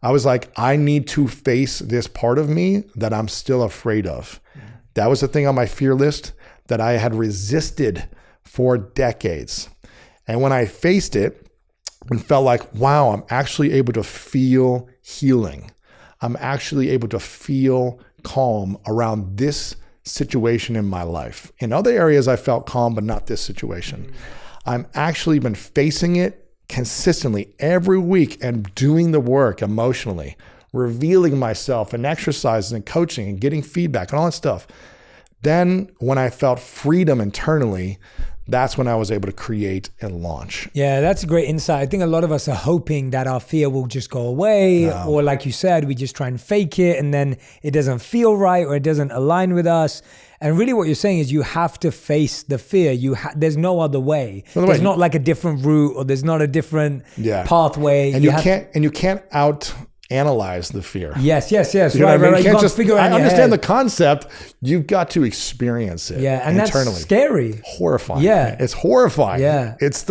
A: I was like, I need to face this part of me that I'm still afraid of. That was the thing on my fear list that I had resisted for decades. And when I faced it and felt like, wow, I'm actually able to feel healing. I'm actually able to feel calm around this situation in my life. In other areas, I felt calm, but not this situation. I'm actually been facing it consistently every week and doing the work emotionally, revealing myself and exercising and coaching and getting feedback and all that stuff. Then when I felt freedom internally, that's when I was able to create and launch.
D: Yeah, that's a great insight. I think a lot of us are hoping that our fear will just go away, or like you said, we just try and fake it and then it doesn't feel right or it doesn't align with us. And really what you're saying is you have to face the fear. There's no other way. There's not like a different route, or there's not a different pathway.
A: And you can't analyze the fear.
D: Yes.
A: You know
D: Right.
A: what I mean?
D: You can't just figure out.
A: I understand the concept. You've got to experience it.
D: Yeah, and
A: internally.
D: that's scary.
A: Horrifying.
D: Yeah,
A: it's horrifying.
D: Yeah,
A: it's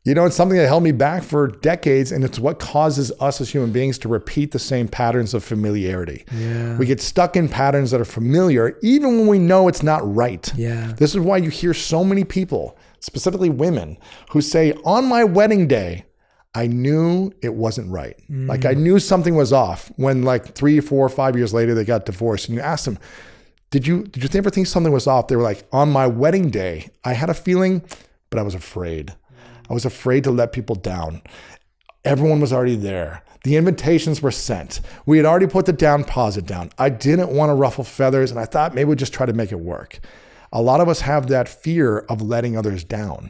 A: It's something that held me back for decades, and it's what causes us as human beings to repeat the same patterns of familiarity.
D: Yeah.
A: We get stuck in patterns that are familiar, even when we know it's not right.
D: Yeah.
A: This is why you hear so many people, specifically women, who say, on my wedding day, I knew it wasn't right. Like I knew something was off when like 3, 4, 5 years later, they got divorced. And you ask them, did you ever think something was off? They were like, on my wedding day, I had a feeling, but I was afraid. I was afraid to let people down. Everyone was already there. The invitations were sent. We had already put the down deposit down. I didn't want to ruffle feathers, and I thought maybe we'd just try to make it work. A lot of us have that fear of letting others down.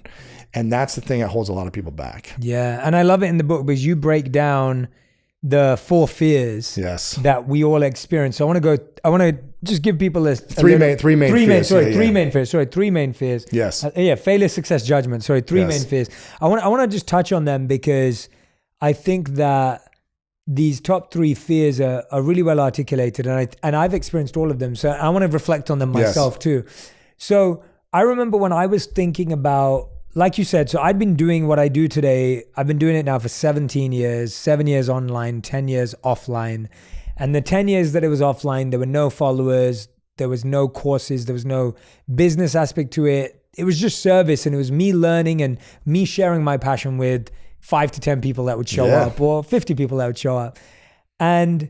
A: And that's the thing that holds a lot of people back.
D: Yeah. And I love it in the book because you break down the 4 fears that we all experience. So I want to just give people three main fears.
A: Yes.
D: Failure, success, judgment. Three main fears. I want to just touch on them because I think that these top 3 fears are really well articulated, and I've experienced all of them. So I want to reflect on them myself too. So I remember when I was thinking about, like you said, so I'd been doing what I do today. I've been doing it now for 17 years, 7 years online, 10 years offline. And the 10 years that it was offline, there were no followers, there was no courses, there was no business aspect to it. It was just service, and it was me learning and me sharing my passion with 5 to 10 people that would show up, or 50 people that would show up. And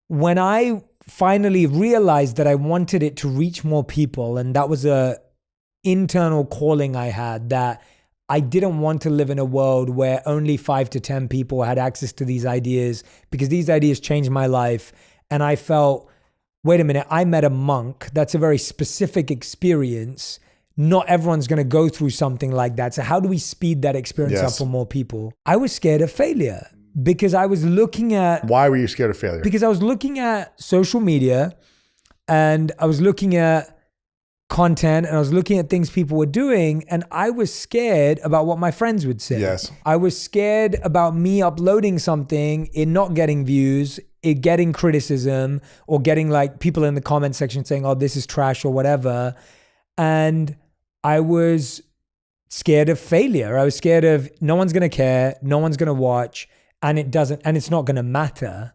D: when I finally realized that I wanted it to reach more people, and that was a internal calling I had, that I didn't want to live in a world where only 5 to 10 people had access to these ideas, because these ideas changed my life. And I felt, wait a minute, I met a monk. That's a very specific experience. Not everyone's going to go through something like that. So how do we speed that experience up for more people? I was scared of failure because I was looking at...
A: Why were you scared of failure?
D: Because I was looking at social media, and I was looking at content, and I was looking at things people were doing, and I was scared about what my friends would say.
A: Yes.
D: I was scared about me uploading something, it not getting views, it getting criticism, or getting like people in the comment section saying, oh, this is trash or whatever. And I was scared of failure. I was scared of no one's going to care, no one's going to watch, and it's not going to matter.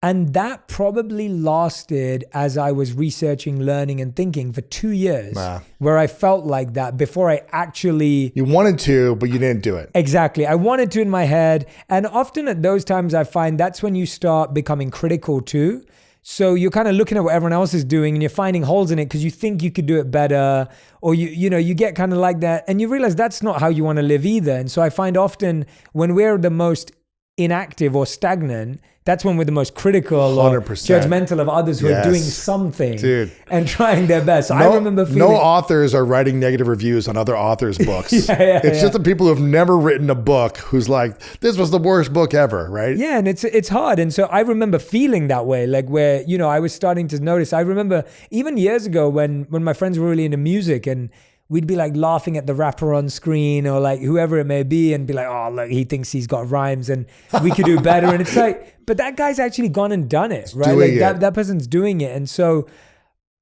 D: And that probably lasted, as I was researching, learning, and thinking, for 2 years, where I felt like that before I actually...
A: You wanted to, but you didn't do it.
D: Exactly. I wanted to in my head. And often at those times, I find that's when you start becoming critical too. So you're kind of looking at what everyone else is doing, and you're finding holes in it because you think you could do it better, or you get kind of like that, and you realize that's not how you want to live either. And so I find often when we're the most inactive or stagnant, that's when we're the most critical 100%. Or judgmental of others who are doing something and trying their best. So I remember feeling...
A: No authors are writing negative reviews on other authors' books. It's just the people who've never written a book who's like, this was the worst book ever, right?
D: Yeah, and it's hard. And so I remember feeling that way, like where, I was starting to notice. I remember even years ago when my friends were really into music, and we'd be like laughing at the rapper on screen or like whoever it may be, and be like, oh, look, he thinks he's got rhymes and we could do better. And it's like, but that guy's actually gone and done it, right? Like that person's doing it. And so,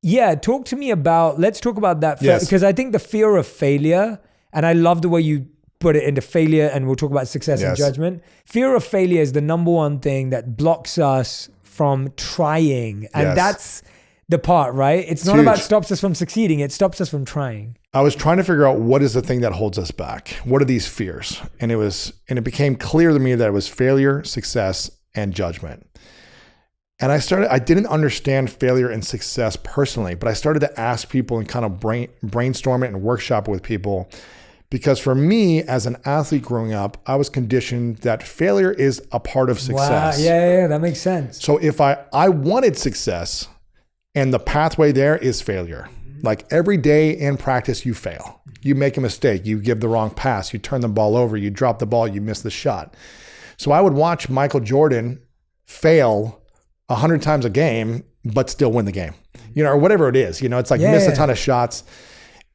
D: let's talk about that. Because I think the fear of failure, and I love the way you put it into failure, and we'll talk about success and judgment. Fear of failure is the number one thing that blocks us from trying. And that's the part, right? It's not about stops us from succeeding. It stops us from trying.
A: I was trying to figure out what is the thing that holds us back. What are these fears? And it became clear to me that it was failure, success, and judgment. And I didn't understand failure and success personally, but I started to ask people and kind of brainstorm it and workshop it with people. Because for me, as an athlete growing up, I was conditioned that failure is a part of success.
D: Wow. Yeah, that makes sense.
A: So if I wanted success, and the pathway there is failure. Like every day in practice, you fail. You make a mistake. You give the wrong pass. You turn the ball over. You drop the ball. You miss the shot. So I would watch Michael Jordan fail 100 times a game, but still win the game, or whatever it is. It's like miss a ton of shots.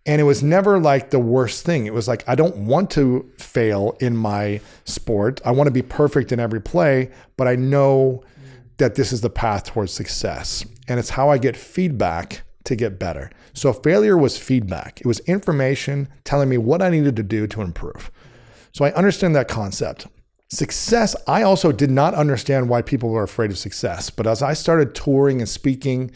A: And it was never like the worst thing. It was like, I don't want to fail in my sport. I want to be perfect in every play, but I know that this is the path towards success. And it's how I get feedback to get better. So failure was feedback. It was information telling me what I needed to do to improve. So I understand that concept. Success, I also did not understand why people were afraid of success. But as I started touring and speaking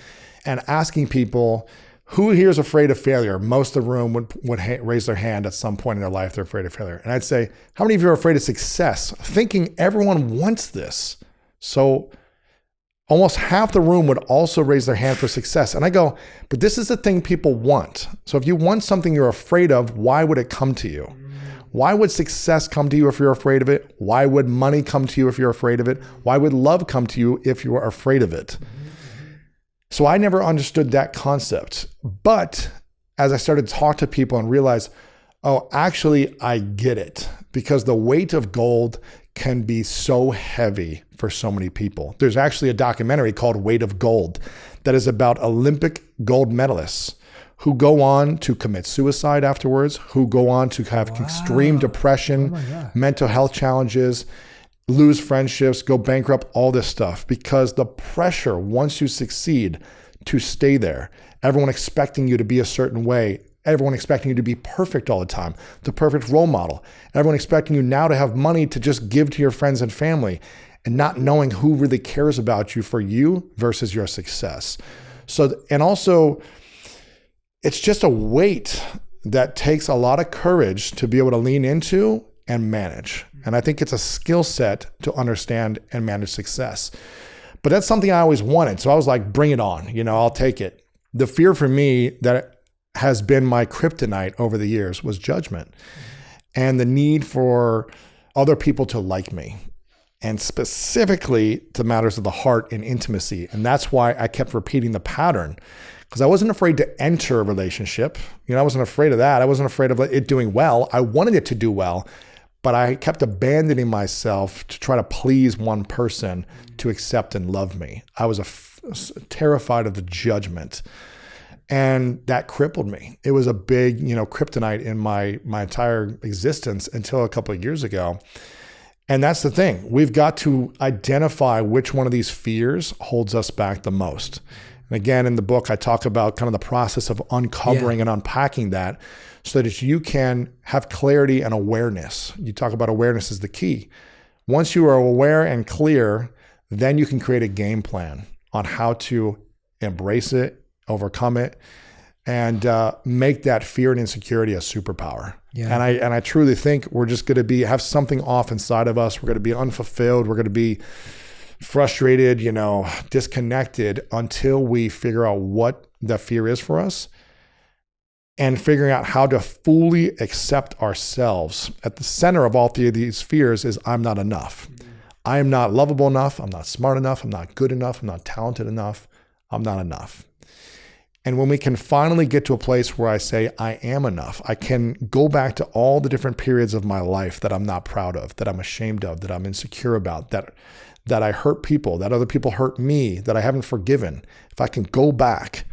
A: and asking people, who here is afraid of failure? Most of the room would raise their hand at some point in their life, they're afraid of failure. And I'd say, how many of you are afraid of success? Thinking everyone wants this. So almost half the room would also raise their hand for success. And I go, but this is the thing people want. So if you want something you're afraid of, why would it come to you? Why would success come to you if you're afraid of it? Why would money come to you if you're afraid of it? Why would love come to you if you are afraid of it? So I never understood that concept. But as I started to talk to people and realize, oh, actually, I get it. Because the weight of gold can be so heavy for so many people. There's actually a documentary called Weight of Gold that is about Olympic gold medalists who go on to commit suicide afterwards, who go on to have extreme depression, mental health challenges, lose friendships, go bankrupt, all this stuff, because the pressure, once you succeed, to stay there, everyone expecting you to be a certain way, everyone expecting you to be perfect all the time, the perfect role model, everyone expecting you now to have money to just give to your friends and family, and not knowing who really cares about you for you versus your success. So, and also, it's just a weight that takes a lot of courage to be able to lean into and manage. And I think it's a skill set to understand and manage success. But that's something I always wanted. So I was like, bring it on, I'll take it. The fear for me that has been my kryptonite over the years was judgment and the need for other people to like me, and specifically to matters of the heart and intimacy. And that's why I kept repeating the pattern, because I wasn't afraid to enter a relationship. I wasn't afraid of that. I wasn't afraid of it doing well. I wanted it to do well, but I kept abandoning myself to try to please one person to accept and love me. I was terrified of the judgment, and that crippled me. It was a big, kryptonite in my entire existence until a couple of years ago. And that's the thing. We've got to identify which one of these fears holds us back the most. And again, in the book, I talk about kind of the process of uncovering and unpacking that so that you can have clarity and awareness. You talk about awareness as the key. Once you are aware and clear, then you can create a game plan on how to embrace it, overcome it, and make that fear and insecurity a superpower. Yeah. And I truly think we're just going to have something off inside of us. We're going to be unfulfilled. We're going to be frustrated, disconnected until we figure out what the fear is for us and figuring out how to fully accept ourselves. At the center of all three of these fears is I'm not enough. I am not lovable enough. I'm not smart enough. I'm not good enough. I'm not talented enough. I'm not enough. And when we can finally get to a place where I say I am enough, I can go back to all the different periods of my life that I'm not proud of, that I'm ashamed of, that I'm insecure about, that I hurt people, that other people hurt me, that I haven't forgiven. If I can go back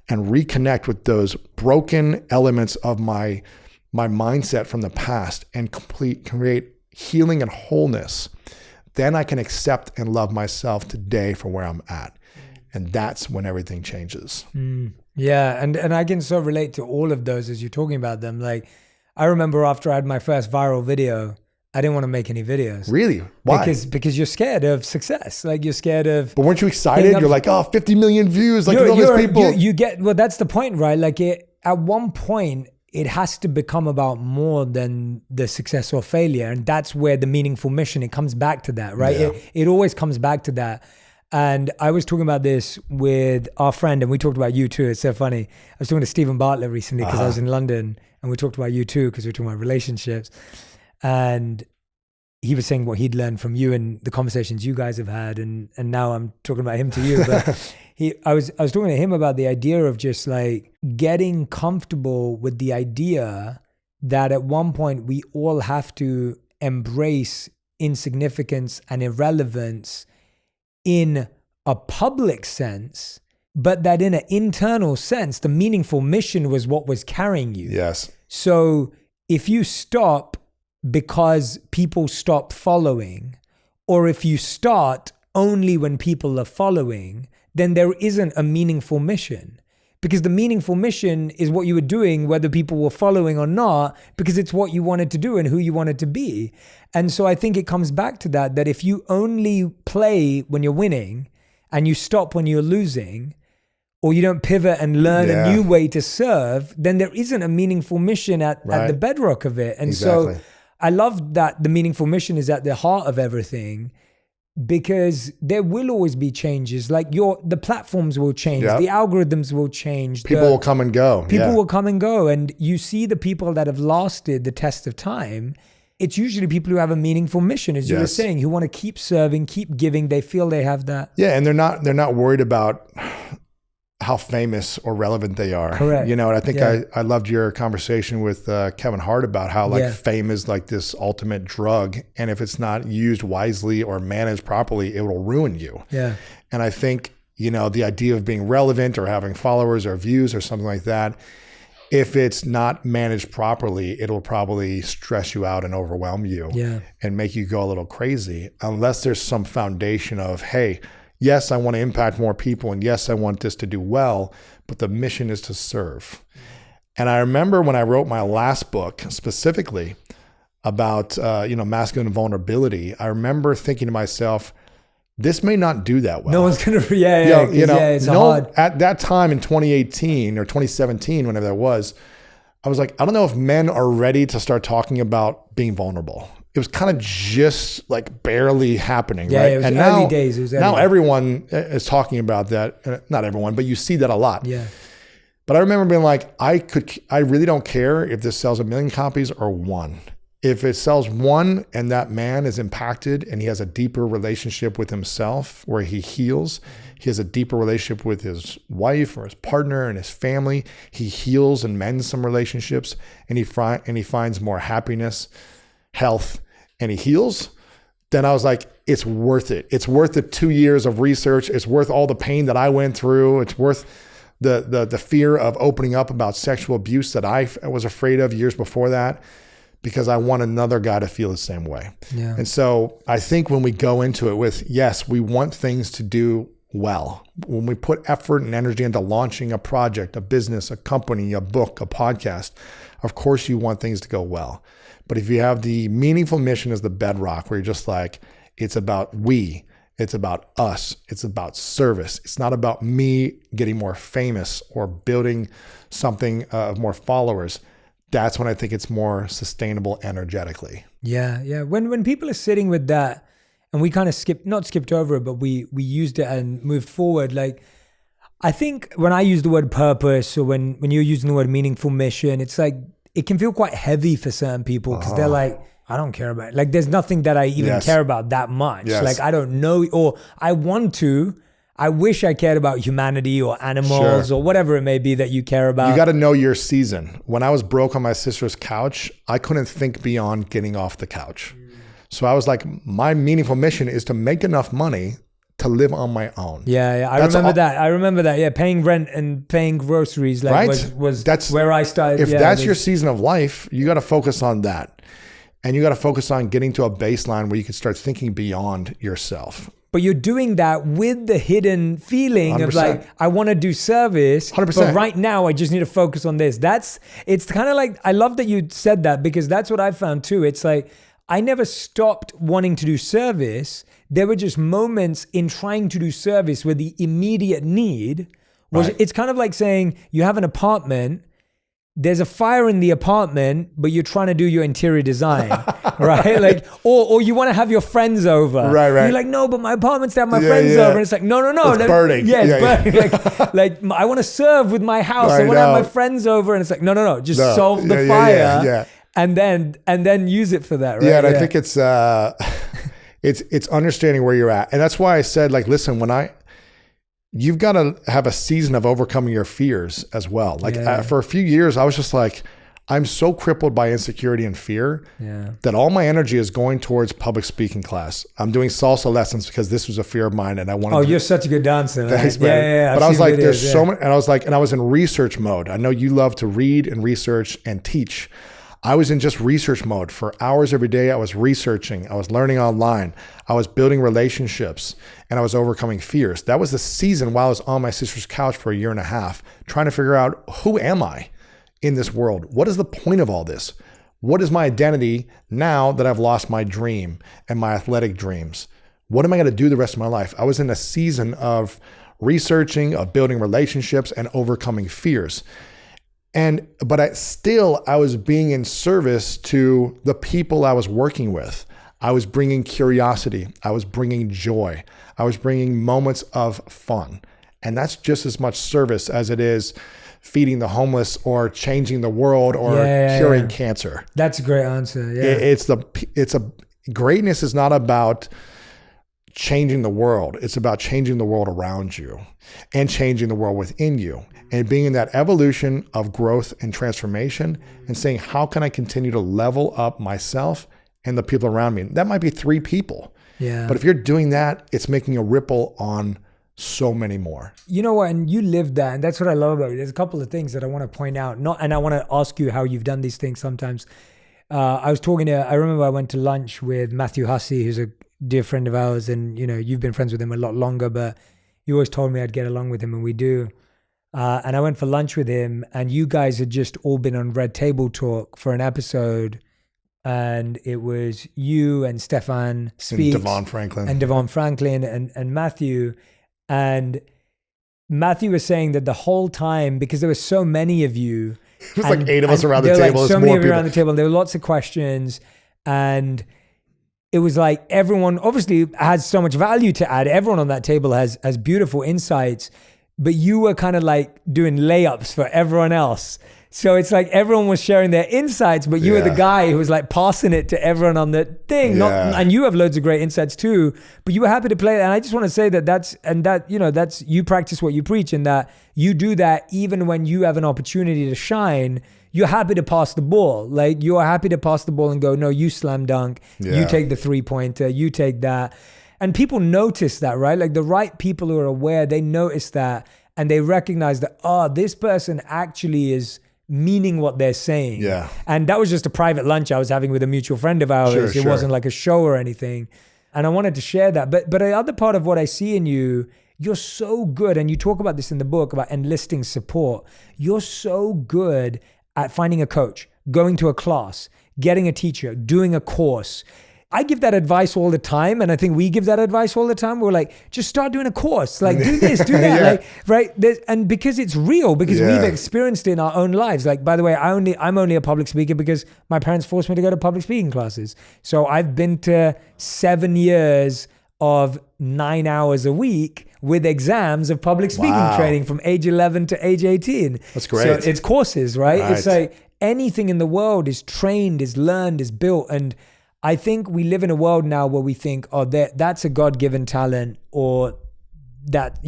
A: and reconnect with those broken elements of my mindset from the past and create healing and wholeness, then I can accept and love myself today for where I'm at. And that's when everything changes.
D: Yeah, and I can so relate to all of those as you're talking about them. Like, I remember after I had my first viral video, I didn't want to make any videos.
A: Really? Why?
D: Because you're scared of success. Like, you're scared of...
A: But weren't you excited? You're like, 50 million views. Like, all these people.
D: You get... Well, that's the point, right? Like, at one point, it has to become about more than the success or failure. And that's where the meaningful mission, it comes back to that, right? Yeah. It always comes back to that. And I was talking about this with our friend, and we talked about you too. It's so funny. I was talking to Stephen Bartlett recently because I was in London, and we talked about you too because we were talking about relationships. And he was saying what he'd learned from you and the conversations you guys have had, and now I'm talking about him to you. But I was talking to him about the idea of just like getting comfortable with the idea that at one point we all have to embrace insignificance and irrelevance in a public sense, but that in an internal sense, the meaningful mission was what was carrying you.
A: Yes.
D: So if you stop because people stop following, or if you start only when people are following, then there isn't a meaningful mission. because the meaningful mission is what you were doing, whether people were following or not, because it's what you wanted to do and who you wanted to be. And so I think it comes back to that if you only play when you're winning and you stop when you're losing, or you don't pivot and learn a new way to serve, then there isn't a meaningful mission at the bedrock of it. And so I love that the meaningful mission is at the heart of everything, because there will always be changes. Like the platforms will change, the algorithms will change.
A: People will come and go.
D: People will come and go. And you see the people that have lasted the test of time, it's usually people who have a meaningful mission, as you were saying, who want to keep serving, keep giving. They feel they have that.
A: Yeah, and they're not worried about how famous or relevant they are.
D: Correct.
A: You know, and I think I loved your conversation with Kevin Hart about how fame is like this ultimate drug. And if it's not used wisely or managed properly, it will ruin you.
D: Yeah.
A: And I think, you know, the idea of being relevant or having followers or views or something like that, if it's not managed properly, it'll probably stress you out and overwhelm you and make you go a little crazy, unless there's some foundation of, hey, yes, I want to impact more people, and yes, I want this to do well, but the mission is to serve. And I remember when I wrote my last book specifically about masculine vulnerability, I remember thinking to myself, this may not do that well.
D: No one's gonna, it's hard.
A: At that time in 2018 or 2017, whenever that was, I was like, I don't know if men are ready to start talking about being vulnerable. It was kind of just like barely happening, right?
D: It was
A: and
D: early
A: now,
D: days.
A: Now everyone is talking about that. Not everyone, but you see that a lot.
D: Yeah.
A: But I remember being like, I really don't care if this sells 1 million copies or one. If it sells one and that man is impacted and he has a deeper relationship with himself where he heals, he has a deeper relationship with his wife or his partner and his family, he heals and mends some relationships, and he finds more happiness, health, and he heals, then I was like, it's worth it. It's worth the 2 years of research. It's worth all the pain that I went through. It's worth the fear of opening up about sexual abuse that I was afraid of years before that, because I want another guy to feel the same way. Yeah. And so I think when we go into it with, yes, we want things to do well. When we put effort and energy into launching a project, a business, a company, a book, a podcast, of course you want things to go well. But if you have the meaningful mission as the bedrock, where you're just like, it's about we, it's about us, it's about service. It's not about me getting more famous or building something of more followers. That's when I think it's more sustainable energetically.
D: Yeah. When people are sitting with that, and we kind of skipped over it, but we used it and moved forward. Like, I think when I use the word purpose, or when you're using the word meaningful mission, it's like, it can feel quite heavy for certain people, because they're like, I don't care about it. Like, there's nothing that I even care about that much.
A: Yes.
D: Like, I don't know, or I wish I cared about humanity or animals or whatever it may be that you care about.
A: You got to know your season. When I was broke on my sister's couch, I couldn't think beyond getting off the couch. So I was like, my meaningful mission is to make enough money to live on my own.
D: Yeah. I remember that. Yeah, paying rent and paying groceries was where I started.
A: If that's your season of life, you got to focus on that. And you got to focus on getting to a baseline where you can start thinking beyond yourself.
D: But you're doing that with the hidden feeling 100%. Of like, I want to do service,
A: 100%.
D: But right now I just need to focus on this. It's kind of like, I love that you said that, because that's what I found too. It's like, I never stopped wanting to do service. There were just moments in trying to do service where the immediate need was, it's kind of like saying you have an apartment, there's a fire in the apartment, but you're trying to do your interior design, right? Like, or you want to have your friends over.
A: Right.
D: You're like, no, but my apartment's to have my friends over. And it's like, no.
A: It's burning.
D: Yeah, it's burning. Like, I want to serve with my house. I want to have my friends over. And it's like, no. Just solve the fire.
A: Yeah.
D: And then use it for that, right?
A: Yeah, and I think it's understanding where you're at. And that's why I said, like, listen, you've got to have a season of overcoming your fears as well. Like, for a few years, I was just like, I'm so crippled by insecurity and fear that all my energy is going towards public speaking class. I'm doing salsa lessons because this was a fear of mine, and I wanted.
D: Oh, you're such a good dancer.
A: Thanks, man. But I was like, there's so many, and I was in research mode. I know you love to read and research and teach. I was in just research mode for hours every day. I was researching, I was learning online, I was building relationships, and I was overcoming fears. That was the season while I was on my sister's couch for a year and a half, trying to figure out, who am I in this world? What is the point of all this? What is my identity now that I've lost my dream and my athletic dreams? What am I going to do the rest of my life? I was in a season of researching, of building relationships and overcoming fears. But I was being in service to the people I was working with. I was bringing curiosity. I was bringing joy. I was bringing moments of fun. And that's just as much service as it is feeding the homeless or changing the world or curing cancer.
D: That's a great answer. Yeah.
A: Greatness is not about changing the world. It's about changing the world around you and changing the world within you, and being in that evolution of growth and transformation and saying, how can I continue to level up myself and the people around me? That might be 3 people.
D: Yeah.
A: But if you're doing that, it's making a ripple on so many more.
D: You know what? And you live that. And that's what I love about it. There's a couple of things that I want to point out. And I want to ask you how you've done these things sometimes. I remember I went to lunch with Matthew Hussey, who's a dear friend of ours. And, you've been friends with him a lot longer, but he always told me I'd get along with him, and we do. And I went for lunch with him, and you guys had just all been on Red Table Talk for an episode. And it was you and Stefan Speaks.
A: And Devon
D: Franklin and Matthew. And Matthew was saying that the whole time, because there were so many of you.
A: There's like 8 of us around the table.
D: So many of you around the table. And there were lots of questions. And it was like everyone obviously has so much value to add. Everyone on that table has beautiful insights. But you were kind of like doing layups for everyone else. So it's like everyone was sharing their insights, but you were the guy who was like passing it to everyone on the thing. And you have loads of great insights too, but you were happy to play it. And I just want to say that's you practice what you preach, and that you do that even when you have an opportunity to shine. You're happy to pass the ball. Like, you're happy to pass the ball and go, no, you slam dunk, you take the 3-pointer, you take that. And people notice that, right? Like the right people who are aware, they notice that, and they recognize that, this person actually is meaning what they're saying.
A: Yeah.
D: And that was just a private lunch I was having with a mutual friend of ours. It wasn't like a show or anything. And I wanted to share that. But the other part of what I see in you, you're so good, and you talk about this in the book about enlisting support. You're so good at finding a coach, going to a class, getting a teacher, doing a course. I give that advice all the time, and I think we give that advice all the time. We're like, just start doing a course, like do this, do that, like, right? And because it's real, because we've experienced it in our own lives. Like, by the way, I'm only a public speaker because my parents forced me to go to public speaking classes. So I've been to 7 years of 9 hours a week with exams of public speaking training from age 11 to age 18.
A: That's great.
D: So it's courses, right? It's like anything in the world is trained, is learned, is built. And I think we live in a world now where we think, that's a God-given talent, or that,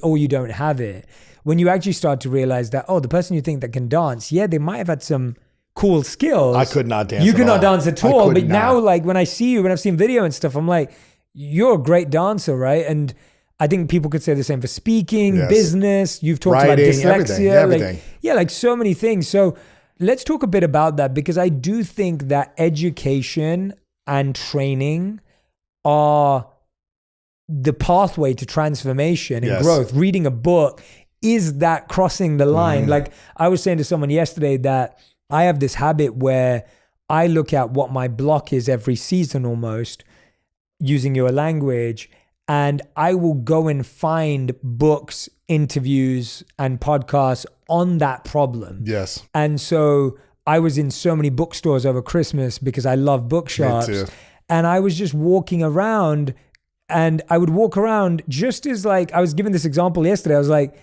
D: or you don't have it. When you actually start to realize that, the person you think that can dance, they might have had some cool skills.
A: I could not dance.
D: You could not dance at all. But
A: not.
D: now, like when I see you, when I've seen video and stuff, I'm like, you're a great dancer, right? And I think people could say the same for speaking, business. You've talked
A: Writing,
D: about dyslexia.
A: everything.
D: Like so many things. So let's talk a bit about that, because I do think that education and training are the pathway to transformation and growth. Reading a book is that crossing the line. Like I was saying to someone yesterday that I have this habit where I look at what my block is every season almost, using your language, and I will go and find books, interviews, and podcasts on that problem.
A: Yes.
D: And so I was in so many bookstores over Christmas because I love bookshops.
A: Me too.
D: And I was just walking around, and I would walk around just as, like, I was given this example yesterday. I was like,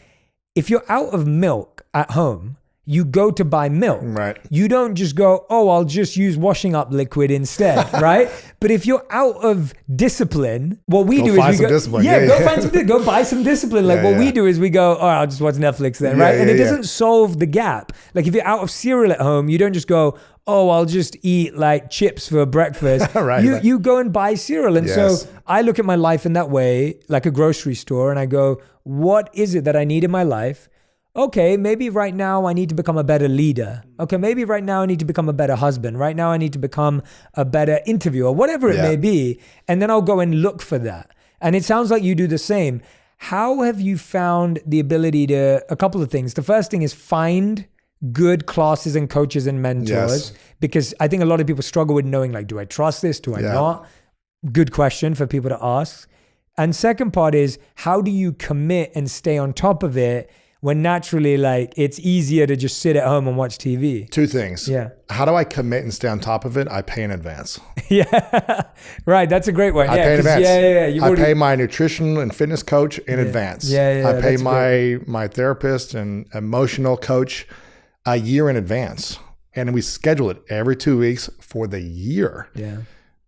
D: if you're out of milk at home, you go to buy milk.
A: Right.
D: You don't just go, I'll just use washing up liquid instead, right? But if you're out of discipline, what we do is we go,
A: discipline.
D: Go find some, go buy some discipline. Like what we do is we go, I'll just watch Netflix then, right? And it doesn't solve the gap. Like if you're out of cereal at home, you don't just go, I'll just eat like chips for breakfast. You go and buy cereal. And so I look at my life in that way, like a grocery store, and I go, what is it that I need in my life? okay, maybe right now I need to become a better leader. Okay, maybe right now I need to become a better husband. Right now I need to become a better interviewer, whatever it may be. And then I'll go and look for that. And it sounds like you do the same. How have you found the ability to, a couple of things. The first thing is find good classes and coaches and mentors, because I think a lot of people struggle with knowing, like, do I trust this? Do I not? Good question for people to ask. And second part is, how do you commit and stay on top of it when naturally, like, it's easier to just sit at home and watch TV?
A: Two things.
D: Yeah.
A: How do I commit and stay on top of it? I pay in advance.
D: Yeah. Right. That's a great one.
A: I pay in advance.
D: Yeah.
A: I pay my nutrition and fitness coach in advance. I pay my therapist and emotional coach a year in advance. And we schedule it every 2 weeks for the year.
D: Yeah.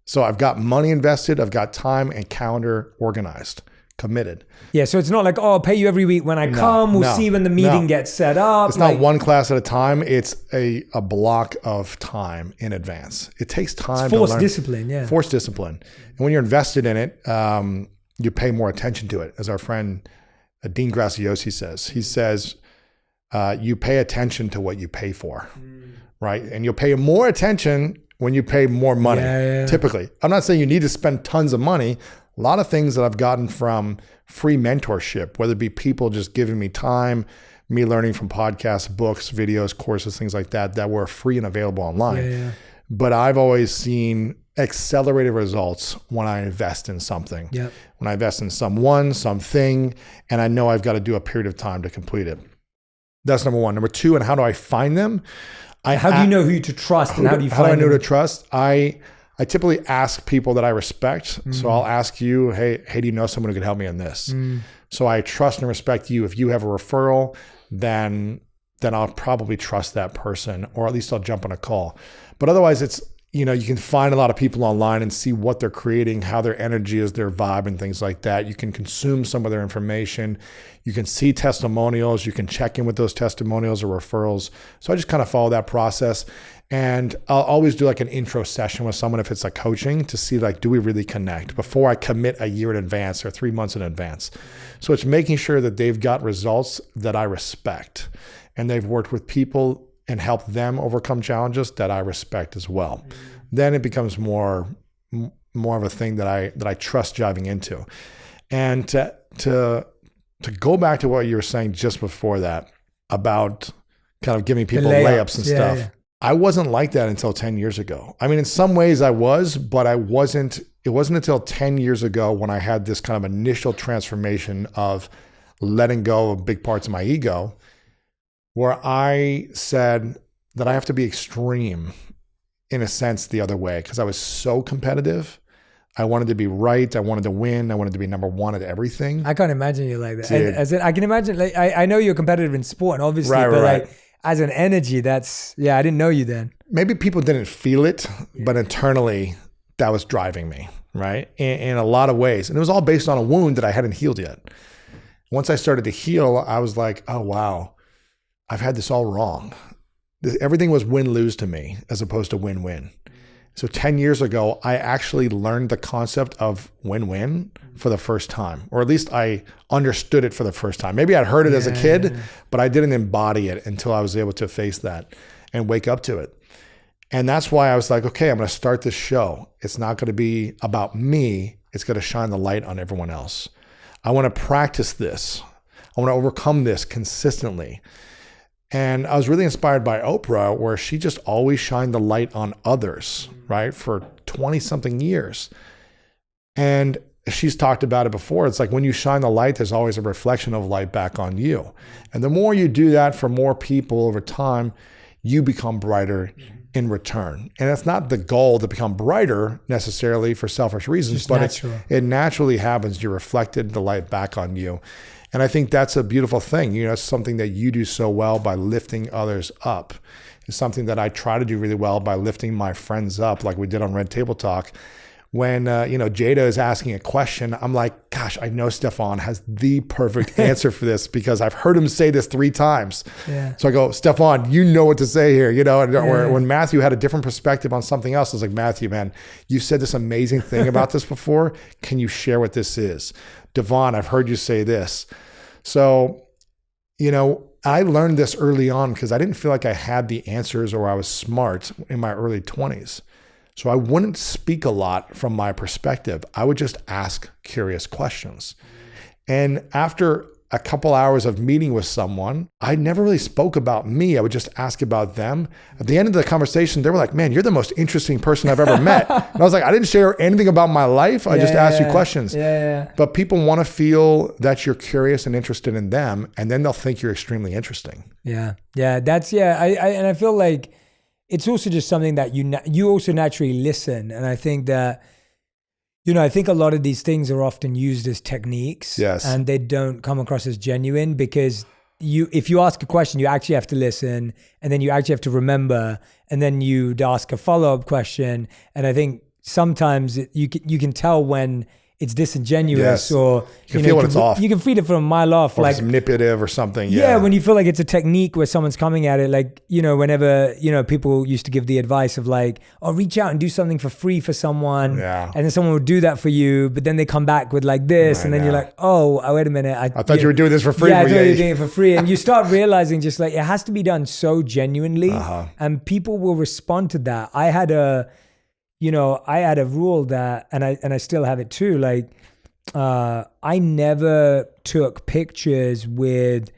A: So I've got money invested. I've got time and calendar organized, committed.
D: Yeah. So it's not like, oh, I'll pay you every week when I come. We'll see when the meeting gets set up.
A: It's not one class at a time. It's a block of time in advance. It takes time
D: to learn. Forced discipline, yeah.
A: Forced discipline. And when you're invested in it, you pay more attention to it. As our friend Dean Graziosi says, he says, you pay attention to what you pay for, right? And you'll pay more attention when you pay more money, typically. I'm not saying you need to spend tons of money. A lot of things that I've gotten from free mentorship, whether it be people just giving me time, me learning from podcasts, books, videos, courses, things like that, that were free and available online. But I've always seen accelerated results when I invest in something. When I invest in something, and I know I've got to do a period of time to complete it. That's number one. Number two, and how do I find them?
D: How do you know who to trust, and how do you find them?
A: How do I know who to trust? I typically ask people that I respect. So I'll ask you, hey, do you know someone who could help me in this? So I trust and respect you. If you have a referral, then I'll probably trust that person, or at least I'll jump on a call. But otherwise, it's, you can find a lot of people online and see what they're creating, how their energy is, their vibe, and things like that. You can consume some of their information. You can see testimonials. You can check in with those testimonials or referrals. So I just kind of follow that process. And I'll always do like an intro session with someone if it's like coaching, to see, like, do we really connect before I commit a year in advance or 3 months in advance. So it's making sure that they've got results that I respect, and they've worked with people and help them overcome challenges that I respect as well. Then it becomes more of a thing that I trust diving into. And to go back to what you were saying just before that about kind of giving people layups and stuff. Yeah. I wasn't like that until 10 years ago. I mean, in some ways I was, but it wasn't until 10 years ago when I had this kind of initial transformation of letting go of big parts of my ego, where I said that I have to be extreme in a sense the other way, because I was so competitive. I wanted to be right. I wanted to win. I wanted to be number one at everything.
D: I can't imagine you like that. And I can imagine, like, I know you're competitive in sport, and obviously, like, as an energy, I didn't know you then. Maybe
A: people didn't feel it, but internally that was driving me, right? In a lot of ways. And it was all based on a wound that I hadn't healed yet. Once I started to heal, I was like, oh, wow, I've had this all wrong. Everything was win-lose to me as opposed to win-win. So 10 years ago, I actually learned the concept of win-win for the first time, or at least I understood it for the first time. Maybe I'd heard it as a kid, but I didn't embody it until I was able to face that and wake up to it. And that's why I was like, okay, I'm going to start this show. It's not going to be about me. It's going to shine the light on everyone else. I want to practice this. I want to overcome this consistently. And I was really inspired by Oprah, where she just always shined the light on others, right? For 20 something years. And she's talked about it before. It's like when you shine the light, there's always a reflection of light back on you. And the more you do that for more people over time, you become brighter in return. And it's not the goal to become brighter necessarily for selfish reasons, but it naturally happens. You reflected the light back on you. And I think that's a beautiful thing. It's something that you do so well by lifting others up. It's something that I try to do really well by lifting my friends up, like we did on Red Table Talk. When, Jada is asking a question, I'm like, gosh, I know Stefan has the perfect answer for this because I've heard him say this 3 times. Yeah. So I go, Stefan, you know what to say here, Or when Matthew had a different perspective on something else, I was like, Matthew, man, you said this amazing thing about this before. Can you share what this is? Devon, I've heard you say this. So, I learned this early on because I didn't feel like I had the answers or I was smart in my early 20s. So I wouldn't speak a lot from my perspective. I would just ask curious questions. And after a couple hours of meeting with someone, I never really spoke about me. I would just ask about them. At the end of the conversation, they were like, man, you're the most interesting person I've ever met. And I was like, I didn't share anything about my life. I just asked you questions. But people want to feel that you're curious and interested in them, and then they'll think you're extremely interesting.
D: I feel like it's also just something that you also naturally listen. And I think that, I think a lot of these things are often used as techniques, and they don't come across as genuine because if you ask a question, you actually have to listen, and then you actually have to remember, and then you'd ask a follow-up question. And I think sometimes you can tell when it's disingenuous, or
A: you can feel when it's off.
D: You can feel it from a mile off,
A: or like it's manipulative or something.
D: Yeah, when you feel like it's a technique where someone's coming at it, like whenever people used to give the advice of like, oh, reach out and do something for free for someone, and then someone would do that for you, but then they come back with like this, and then you're like, oh, wait a minute, I
A: thought you were doing this for free.
D: Yeah, I thought you were doing it for free, and you start realizing just like it has to be done so genuinely, and people will respond to that. I had a rule that, and I still have it too. Like, I never took pictures with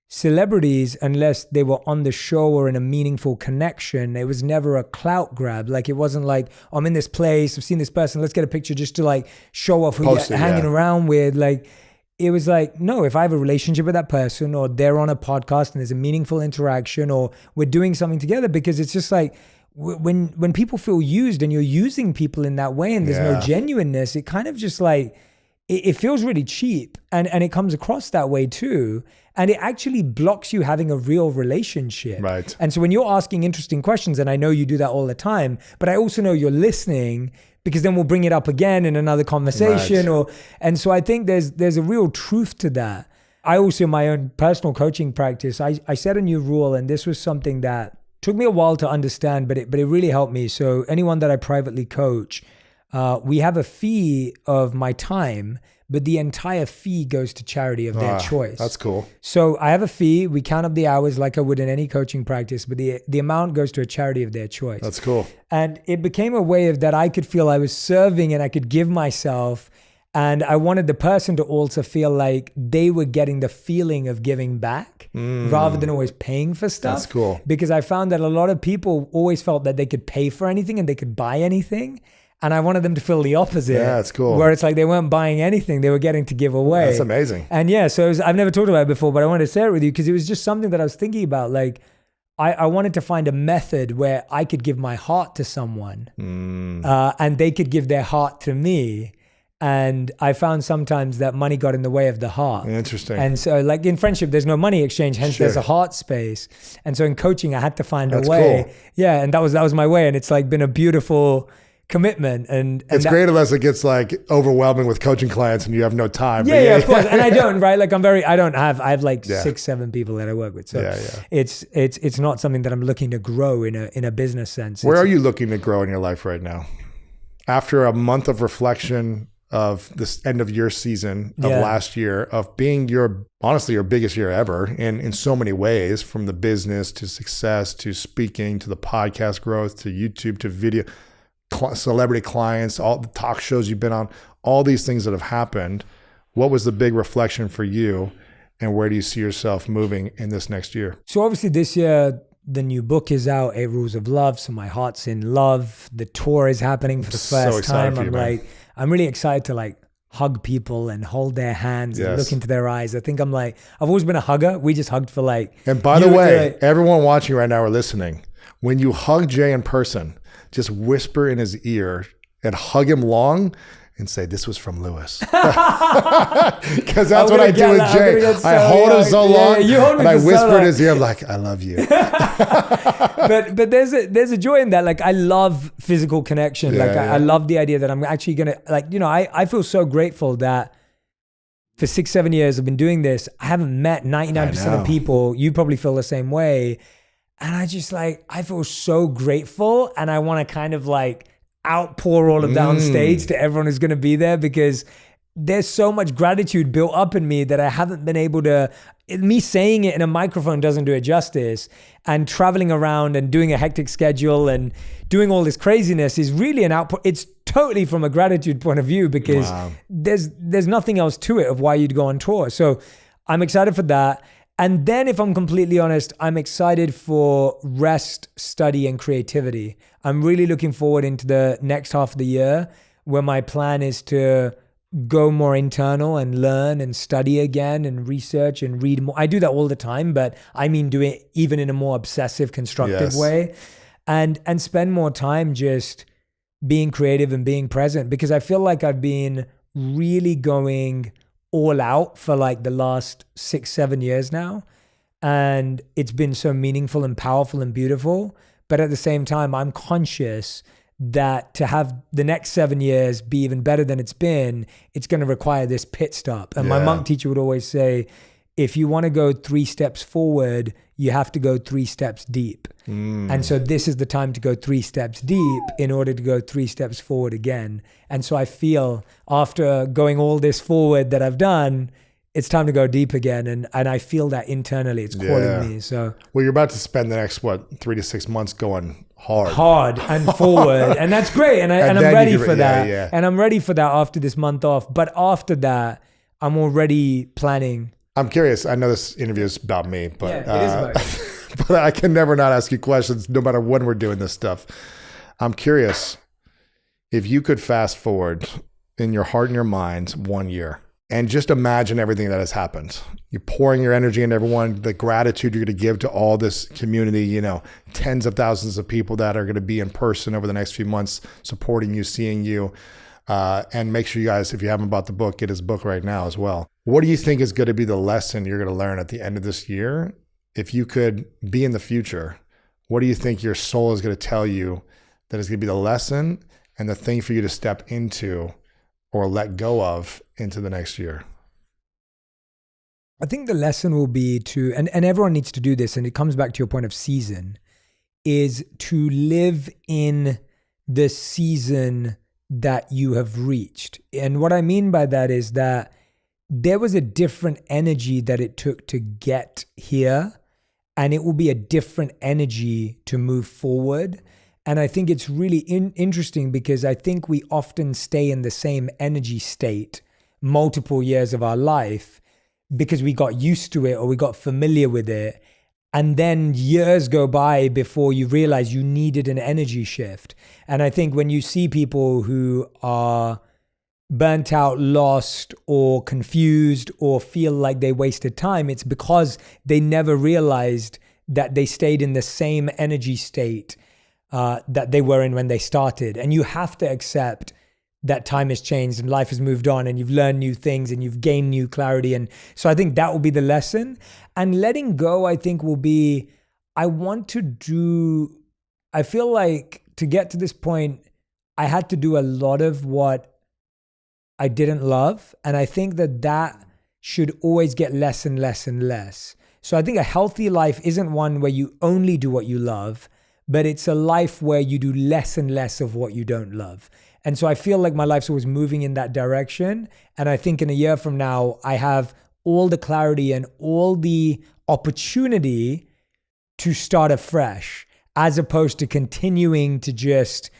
D: celebrities unless they were on the show or in a meaningful connection. It was never a clout grab. Like, it wasn't like, oh, I'm in this place, I've seen this person, let's get a picture just to like show off who you're hanging around with. Like, it was like, no, if I have a relationship with that person, or they're on a podcast and there's a meaningful interaction, or we're doing something together, because it's just like, when people feel used and you're using people in that way and there's no genuineness, it kind of just like, it feels really cheap, and it comes across that way too. And it actually blocks you having a real relationship.
A: Right.
D: And so when you're asking interesting questions, and I know you do that all the time, but I also know you're listening, because then we'll bring it up again in another conversation.
A: Right.
D: And so I think there's a real truth to that. I also, in my own personal coaching practice, I set a new rule, and this was something that took me a while to understand, but it really helped me. So anyone that I privately coach, we have a fee of my time, but the entire fee goes to charity of their choice.
A: That's cool.
D: So I have a fee. We count up the hours like I would in any coaching practice, but the amount goes to a charity of their choice.
A: That's cool.
D: And it became a way of that I could feel I was serving and I could give myself. And I wanted the person to also feel like they were getting the feeling of giving back rather than always paying for stuff.
A: That's cool.
D: Because I found that a lot of people always felt that they could pay for anything and they could buy anything. And I wanted them to feel the opposite.
A: Yeah, that's cool.
D: Where it's like they weren't buying anything, they were getting to give away.
A: That's amazing.
D: And so I've never talked about it before, but I wanted to share it with you because it was just something that I was thinking about. Like, I wanted to find a method where I could give my heart to someone and they could give their heart to me. And I found sometimes that money got in the way of the heart.
A: Interesting.
D: And so like in friendship, there's no money exchange, hence there's a heart space. And so in coaching, I had to find a way. Cool. Yeah. And that was my way. And it's like been a beautiful commitment. And
A: it's great unless it gets like overwhelming with coaching clients and you have no time.
D: Yeah, of course. And I don't, right? Like I have like 6-7 people that I work with. So it's not something that I'm looking to grow in a business sense.
A: Where are you looking to grow in your life right now? After a month of reflection of this end of year season of last year, of being honestly your biggest year ever in so many ways, from the business to success to speaking to the podcast growth to YouTube to video, celebrity clients, all the talk shows you've been on, all these things that have happened. What was the big reflection for you, and where do you see yourself moving in this next year?
D: So obviously this year, the new book is out, 8 Rules of Love. So my heart's in love. The tour is happening for the first time. I'm really excited to like hug people and hold their hands and look into their eyes. I think I've always been a hugger. We just hugged for like.
A: And by the way, everyone watching right now or listening, when you hug Jay in person, just whisper in his ear and hug him long and say, "This was from Lewis." Because that's what I do with Jay. I hold him so long and I whisper in his ear, I'm like, "I love you."
D: but there's a joy in that. Like, I love physical connection. I love the idea that I'm actually going to, I feel so grateful that for 6-7 years I've been doing this. I haven't met 99% of people. You probably feel the same way. And I just I feel so grateful, and I want to kind of like outpour all of that on stage to everyone who's going to be there, because there's so much gratitude built up in me that I haven't been able to, me saying it in a microphone doesn't do it justice. And traveling around and doing a hectic schedule and doing all this craziness is really an output. It's totally from a gratitude point of view, because there's nothing else to it of why you'd go on tour. So I'm excited for that. And then, if I'm completely honest, I'm excited for rest, study, and creativity. I'm really looking forward into the next half of the year, where my plan is to go more internal and learn and study again and research and read more. I do that all the time, but I mean do it even in a more obsessive, constructive way, and spend more time just being creative and being present, because I feel like I've been really going all out for like the last 6-7 years now. And it's been so meaningful and powerful and beautiful. But at the same time, I'm conscious that to have the next 7 years be even better than it's been, it's going to require this pit stop. And my monk teacher would always say, if you want to go 3 steps forward, you have to go 3 steps deep. And so this is the time to go 3 steps deep in order to go 3 steps forward again. And so I feel after going all this forward that I've done, it's time to go deep again. And I feel that internally it's calling me. So,
A: well, you're about to spend the next, 3 to 6 months going
D: hard and forward. And that's great. And I'm ready for that. And I'm ready for that after this month off. But after that, I'm already planning.
A: I'm curious. I know this interview is about me, but
D: it is about you.
A: but I can never not ask you questions, no matter when we're doing this stuff. I'm curious if you could fast forward in your heart and your mind 1 year and just imagine everything that has happened. You're pouring your energy into everyone, the gratitude you're going to give to all this community, tens of thousands of people that are going to be in person over the next few months, supporting you, seeing you. And make sure you guys, if you haven't bought the book, get his book right now as well. What do you think is going to be the lesson you're going to learn at the end of this year? If you could be in the future, what do you think your soul is going to tell you that is going to be the lesson and the thing for you to step into or let go of into the next year?
D: I think the lesson will be to, and everyone needs to do this, and it comes back to your point of season, is to live in the season that you have reached. And what I mean by that is that there was a different energy that it took to get here, and it will be a different energy to move forward. And I think it's really interesting, because I think we often stay in the same energy state multiple years of our life because we got used to it or we got familiar with it. And then years go by before you realize you needed an energy shift. And I think when you see people who are burnt out, lost, or confused, or feel like they wasted time, it's because they never realized that they stayed in the same energy state that they were in when they started. And you have to accept that time has changed and life has moved on and you've learned new things and you've gained new clarity. And so I think that will be the lesson. And letting go, I think, will be, I feel like to get to this point, I had to do a lot of what I didn't love. And I think that should always get less and less and less. So I think a healthy life isn't one where you only do what you love, but it's a life where you do less and less of what you don't love. And so I feel like my life's always moving in that direction. And I think in a year from now, I have all the clarity and all the opportunity to start afresh, as opposed to continuing to just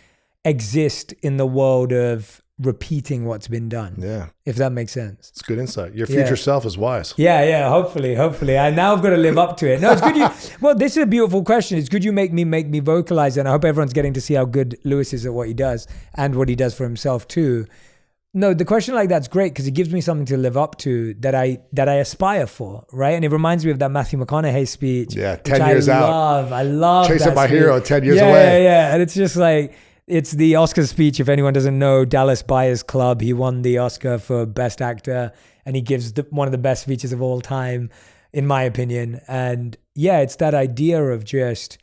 D: exist in the world of repeating what's been done. Yeah. If that makes sense.
A: It's good insight. Your future self is wise.
D: Yeah. Hopefully. And now I've got to live up to it. No, it's good. Well, this is a beautiful question. It's good you make me vocalize, and I hope everyone's getting to see how good Lewis is at what he does and what he does for himself too. No, the question like that's great because it gives me something to live up to that I aspire for, right? And it reminds me of that Matthew McConaughey speech.
A: Yeah, 10 years out.
D: I love
A: Chasing
D: that
A: my
D: speech.
A: hero 10 years away.
D: Yeah. And it's just like, it's the Oscar speech. If anyone doesn't know, Dallas Buyers Club, he won the Oscar for Best Actor, and he gives one of the best speeches of all time, in my opinion. And yeah, it's that idea of just,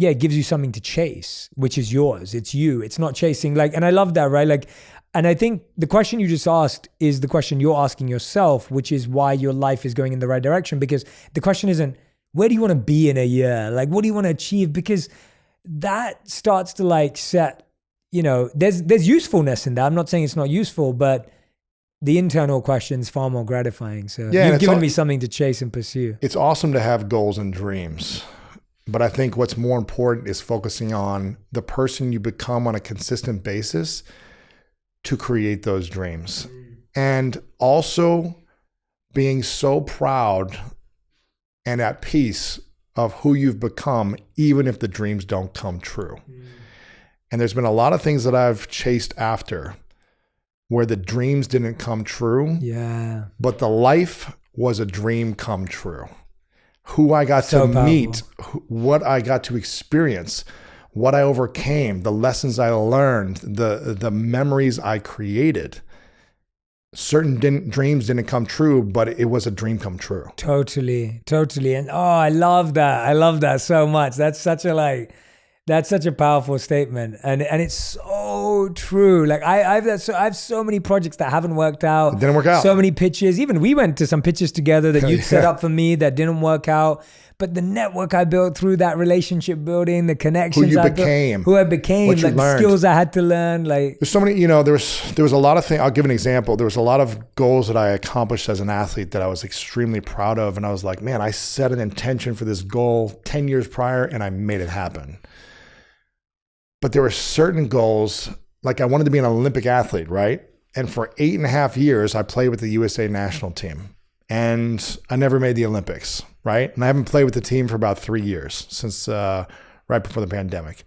D: it gives you something to chase, which is yours. It's you. It's not chasing and I love that, right? And I think the question you just asked is the question you're asking yourself, which is why your life is going in the right direction. Because the question isn't, where do you want to be in a year? What do you want to achieve? Because that starts to set, there's usefulness in that. I'm not saying it's not useful, but the internal question's far more gratifying. So
A: Yeah, and
D: you've given me something to chase and pursue.
A: It's awesome to have goals and dreams. But I think what's more important is focusing on the person you become on a consistent basis to create those dreams. And also being so proud and at peace of who you've become, even if the dreams don't come true. And there's been a lot of things that I've chased after where the dreams didn't come true.
D: Yeah.
A: But the life was a dream come true. Who I got
D: So
A: to
D: powerful.
A: meet, what I got to experience, what I overcame, the lessons I learned, the memories I created. Certain dreams didn't come true, but it was a dream come true.
D: Totally. And I love that. I love that so much. That's such a powerful statement. And it's so true. Like I have so many projects that haven't worked out.
A: It didn't work out.
D: So many pitches. Even we went to some pitches together that you'd set up for me that didn't work out. But the network I built through that relationship building, the connections
A: Who
D: I
A: became,
D: built, who I became,
A: what you
D: like the
A: learned.
D: skills I had to learn. Like
A: There's so many, there was a lot of things. I'll give an example. There was a lot of goals that I accomplished as an athlete that I was extremely proud of. And I was like, man, I set an intention for this goal 10 years prior and I made it happen. But there were certain goals, like I wanted to be an Olympic athlete, right? And for 8.5 years, I played with the USA national team. And I never made the Olympics, right? And I haven't played with the team for about 3 years, since right before the pandemic.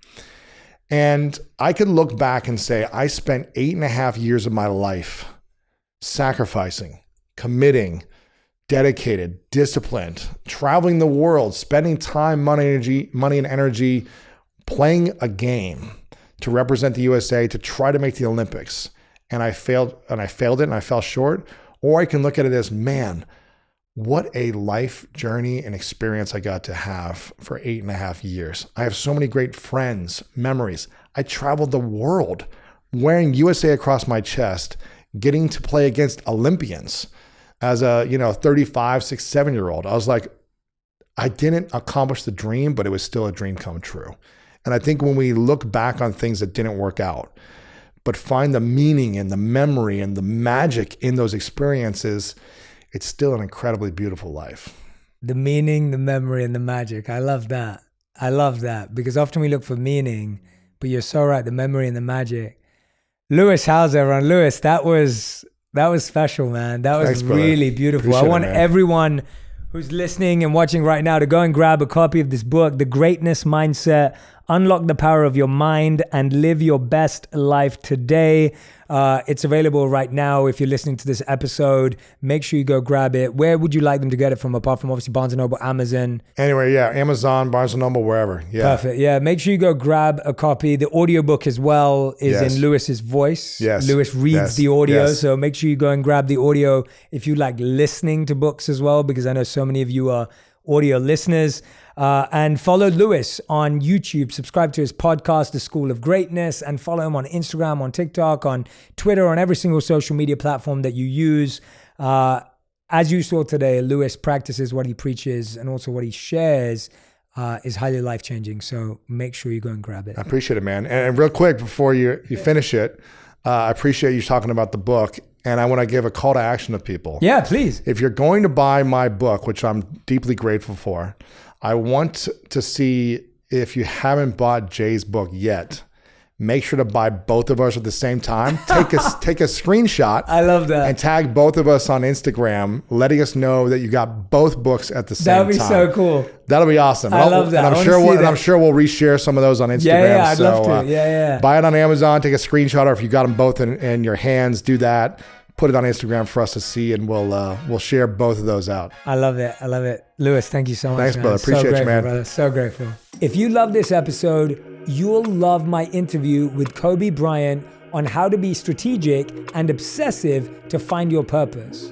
A: And I could look back and say, I spent 8.5 years of my life sacrificing, committing, dedicated, disciplined, traveling the world, spending time, money and energy, playing a game to represent the USA to try to make the Olympics. And I failed it and I fell short. Or I can look at it as, man, what a life journey and experience I got to have for 8.5 years. I have so many great friends, memories. I traveled the world wearing USA across my chest, getting to play against Olympians as a 35, 6, 7-year-old. I was like, I didn't accomplish the dream, but it was still a dream come true. And I think when we look back on things that didn't work out, but find the meaning and the memory and the magic in those experiences, it's still an incredibly beautiful life.
D: the meaning, the memory, and the magic. I love that. I love that because often we look for meaning, but you're so right, the memory and the magic. Lewis, how's everyone? Lewis, that was special, man. That was
A: Thanks, brother.
D: really beautiful.
A: Appreciate
D: I want
A: it, man.
D: everyone who's listening and watching right now to go and grab a copy of this book, The Greatness Mindset, Unlock the Power of Your Mind and Live Your Best Life Today. It's available right now. If you're listening to this episode, make sure you go grab it. Where would you like them to get it from, apart from obviously Barnes & Noble, Amazon?
A: Anyway, yeah, Amazon, Barnes & Noble, wherever. Yeah.
D: Perfect. Yeah, make sure you go grab a copy. The audiobook as well is
A: Yes.
D: in Lewis's voice.
A: Yes.
D: Lewis reads
A: Yes.
D: the audio.
A: Yes.
D: So make sure you go and grab the audio if you like listening to books as well, because I know so many of you are audio listeners. And follow Lewis on YouTube. Subscribe to his podcast, The School of Greatness, and follow him on Instagram, on TikTok, on Twitter, on every single social media platform that you use. As you saw today, Lewis practices what he preaches and also what he shares is highly life-changing. So make sure you go and grab it.
A: I appreciate it, man. And real quick, before you finish it, I appreciate you talking about the book. And I want to give a call to action to people.
D: Yeah, please.
A: If you're going to buy my book, which I'm deeply grateful for, I want to see if you haven't bought Jay's book yet, make sure to buy both of us at the same time. Take a screenshot.
D: I love that.
A: And tag both of us on Instagram, letting us know that you got both books at the same time.
D: That'd be so cool.
A: That'll be awesome.
D: I love that.
A: And
D: I
A: I'm
D: wanna
A: sure
D: see that.
A: I'm sure we'll reshare some of those on Instagram.
D: Yeah, I'd love to. Yeah.
A: Buy it on Amazon, take a screenshot, or if you got them both in your hands, do that. Put it on Instagram for us to see, and we'll share both of those out.
D: I love it. I love it. Lewis, thank you so much.
A: Thanks,
D: man.
A: brother. Appreciate
D: so
A: you,
D: grateful,
A: man.
D: Brother. So grateful. If you love this episode, you'll love my interview with Kobe Bryant on how to be strategic and obsessive to find your purpose.